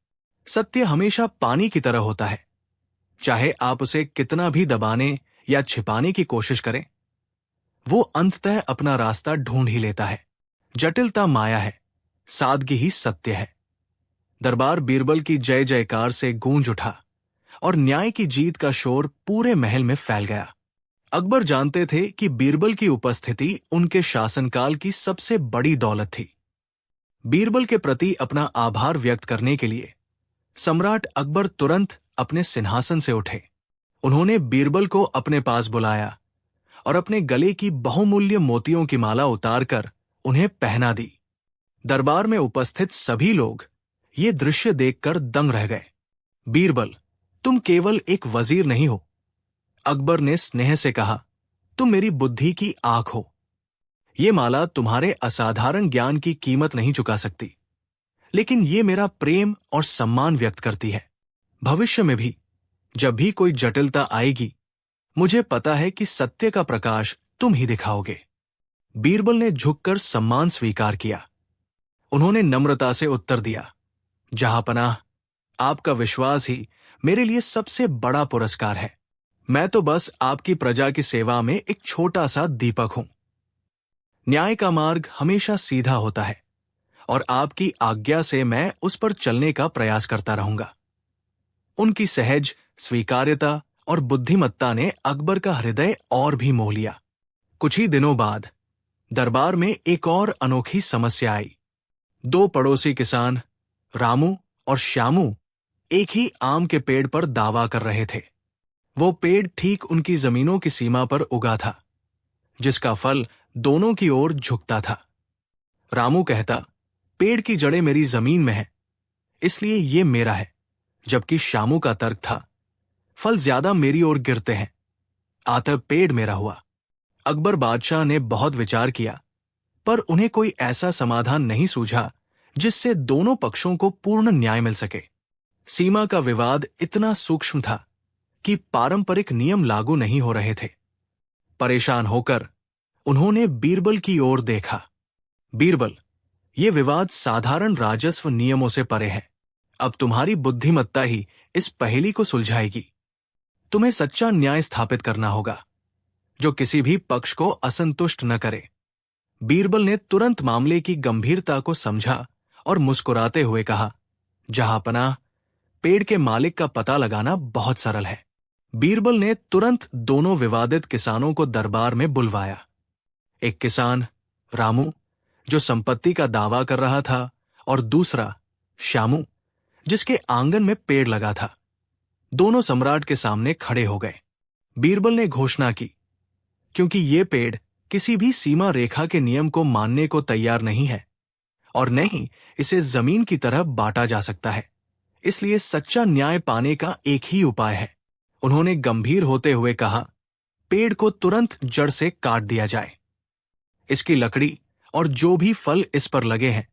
सत्य हमेशा पानी की तरह होता है, चाहे आप उसे कितना भी दबाने या छिपाने की कोशिश करें, वो अंततः अपना रास्ता ढूंढ ही लेता है। जटिलता माया है, सादगी ही सत्य है। दरबार बीरबल की जय जयकार से गूंज उठा और न्याय की जीत का शोर पूरे महल में फैल गया। अकबर जानते थे कि बीरबल की उपस्थिति उनके शासनकाल की सबसे बड़ी दौलत थी। बीरबल के प्रति अपना आभार व्यक्त करने के लिए सम्राट अकबर तुरंत अपने सिंहासन से उठे। उन्होंने बीरबल को अपने पास बुलाया और अपने गले की बहुमूल्य मोतियों की माला उतारकर उन्हें पहना दी। दरबार में उपस्थित सभी लोग ये दृश्य देखकर दंग रह गए। बीरबल, तुम केवल एक वजीर नहीं हो, अकबर ने स्नेह से कहा, तुम मेरी बुद्धि की आंख हो। ये माला तुम्हारे असाधारण ज्ञान की कीमत नहीं चुका सकती, लेकिन ये मेरा प्रेम और सम्मान व्यक्त करती है। भविष्य में भी जब भी कोई जटिलता आएगी, मुझे पता है कि सत्य का प्रकाश तुम ही दिखाओगे। बीरबल ने झुककर सम्मान स्वीकार किया। उन्होंने नम्रता से उत्तर दिया, जहांपनाह, आपका विश्वास ही मेरे लिए सबसे बड़ा पुरस्कार है। मैं तो बस आपकी प्रजा की सेवा में एक छोटा सा दीपक हूं। न्याय का मार्ग हमेशा सीधा होता है और आपकी आज्ञा से मैं उस पर चलने का प्रयास करता रहूंगा। उनकी सहज स्वीकार्यता और बुद्धिमत्ता ने अकबर का हृदय और भी मोह लिया। कुछ ही दिनों बाद दरबार में एक और अनोखी समस्या आई। दो पड़ोसी किसान रामू और श्यामू एक ही आम के पेड़ पर दावा कर रहे थे। वो पेड़ ठीक उनकी जमीनों की सीमा पर उगा था, जिसका फल दोनों की ओर झुकता था। रामू कहता, पेड़ की जड़ें मेरी जमीन में हैं, इसलिए ये मेरा है, जबकि श्यामू का तर्क था, फल ज्यादा मेरी ओर गिरते हैं, अतः पेड़ मेरा हुआ। अकबर बादशाह ने बहुत विचार किया, पर उन्हें कोई ऐसा समाधान नहीं सूझा जिससे दोनों पक्षों को पूर्ण न्याय मिल सके। सीमा का विवाद इतना सूक्ष्म था कि पारंपरिक नियम लागू नहीं हो रहे थे। परेशान होकर उन्होंने बीरबल की ओर देखा। बीरबल, ये विवाद साधारण राजस्व नियमों से परे है। अब तुम्हारी बुद्धिमत्ता ही इस पहेली को सुलझाएगी। तुम्हें सच्चा न्याय स्थापित करना होगा, जो किसी भी पक्ष को असंतुष्ट न करे। बीरबल ने तुरंत मामले की गंभीरता को समझा और मुस्कुराते हुए कहा, जहांपनाह, पेड़ के मालिक का पता लगाना बहुत सरल है। बीरबल ने तुरंत दोनों विवादित किसानों को दरबार में बुलवाया। एक किसान रामू, जो संपत्ति का दावा कर रहा था, और दूसरा श्यामू, जिसके आंगन में पेड़ लगा था। दोनों सम्राट के सामने खड़े हो गए। बीरबल ने घोषणा की, क्योंकि ये पेड़ किसी भी सीमा रेखा के नियम को मानने को तैयार नहीं है और न ही इसे जमीन की तरह बांटा जा सकता है, इसलिए सच्चा न्याय पाने का एक ही उपाय है। उन्होंने गंभीर होते हुए कहा, पेड़ को तुरंत जड़ से काट दिया जाए। इसकी लकड़ी और जो भी फल इस पर लगे हैं,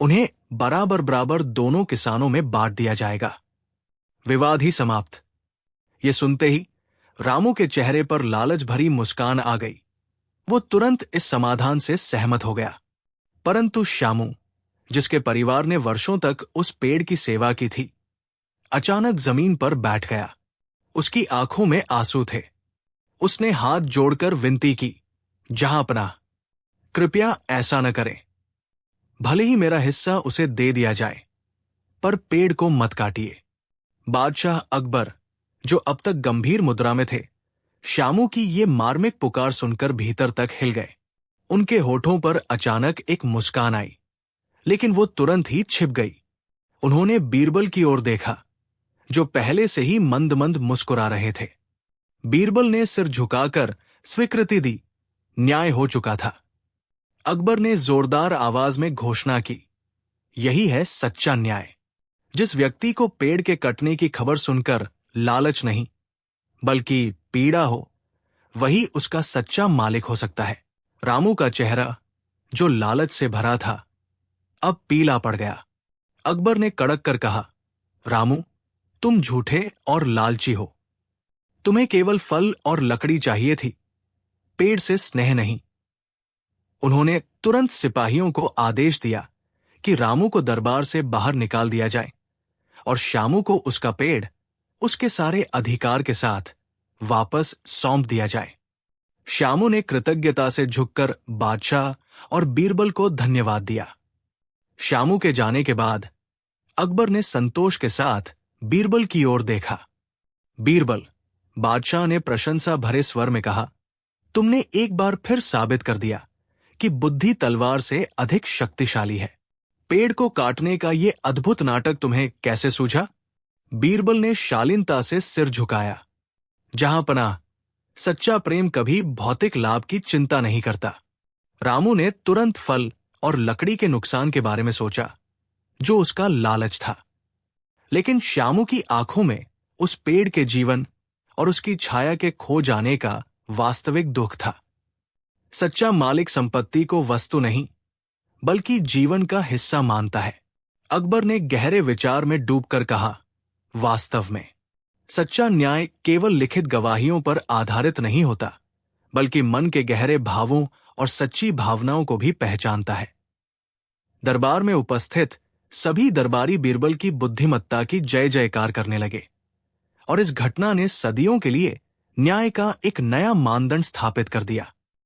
उन्हें बराबर बराबर दोनों किसानों में बांट दिया जाएगा। विवाद ही समाप्त। ये सुनते ही रामू के चेहरे पर लालच भरी मुस्कान आ गई। वो तुरंत इस समाधान से सहमत हो गया। परंतु श्यामू, जिसके परिवार ने वर्षों तक उस पेड़ की सेवा की थी, अचानक जमीन पर बैठ गया। उसकी आंखों में आंसू थे। उसने हाथ जोड़कर विनती की, जहांपनाह, कृपया ऐसा न करें। भले ही मेरा हिस्सा उसे दे दिया जाए, पर पेड़ को मत काटिए। बादशाह अकबर, जो अब तक गंभीर मुद्रा में थे, श्यामू की ये मार्मिक पुकार सुनकर भीतर तक हिल गए। उनके होठों पर अचानक एक मुस्कान आई, लेकिन वो तुरंत ही छिप गई। उन्होंने बीरबल की ओर देखा, जो पहले से ही मंद मंद मुस्कुरा रहे थे। बीरबल ने सिर झुकाकर स्वीकृति दी। न्याय हो चुका था। अकबर ने जोरदार आवाज में घोषणा की, यही है सच्चा न्याय। जिस व्यक्ति को पेड़ के कटने की खबर सुनकर लालच नहीं बल्कि पीड़ा हो, वही उसका सच्चा मालिक हो सकता है। रामू का चेहरा, जो लालच से भरा था, अब पीला पड़ गया। अकबर ने कड़क कर कहा, रामू, तुम झूठे और लालची हो। तुम्हें केवल फल और लकड़ी चाहिए थी, पेड़ से स्नेह नहीं। उन्होंने तुरंत सिपाहियों को आदेश दिया कि रामू को दरबार से बाहर निकाल दिया जाए और श्यामू को उसका पेड़ उसके सारे अधिकार के साथ वापस सौंप दिया जाए। श्यामू ने कृतज्ञता से झुककर बादशाह और बीरबल को धन्यवाद दिया। श्यामू के जाने के बाद अकबर ने संतोष के साथ बीरबल की ओर देखा। बीरबल, बादशाह ने प्रशंसा भरे स्वर में कहा, तुमने एक बार फिर साबित कर दिया कि बुद्धि तलवार से अधिक शक्तिशाली है। पेड़ को काटने का यह अद्भुत नाटक तुम्हें कैसे सूझा? बीरबल ने शालीनता से सिर झुकाया। जहां पनाह, सच्चा प्रेम कभी भौतिक लाभ की चिंता नहीं करता। रामू ने तुरंत फल और लकड़ी के नुकसान के बारे में सोचा, जो उसका लालच था। लेकिन श्यामू की आंखों में उस पेड़ के जीवन और उसकी छाया के खो जाने का वास्तविक दुख था। सच्चा मालिक संपत्ति को वस्तु नहीं बल्कि जीवन का हिस्सा मानता है। अकबर ने गहरे विचार में डूबकर कहा, वास्तव में सच्चा न्याय केवल लिखित गवाहियों पर आधारित नहीं होता, बल्कि मन के गहरे भावों और सच्ची भावनाओं को भी पहचानता है। दरबार में उपस्थित सभी दरबारी बीरबल की बुद्धिमत्ता की जय जयकार करने लगे और इस घटना ने सदियों के लिए न्याय का एक नया मानदंड स्थापित कर दिया।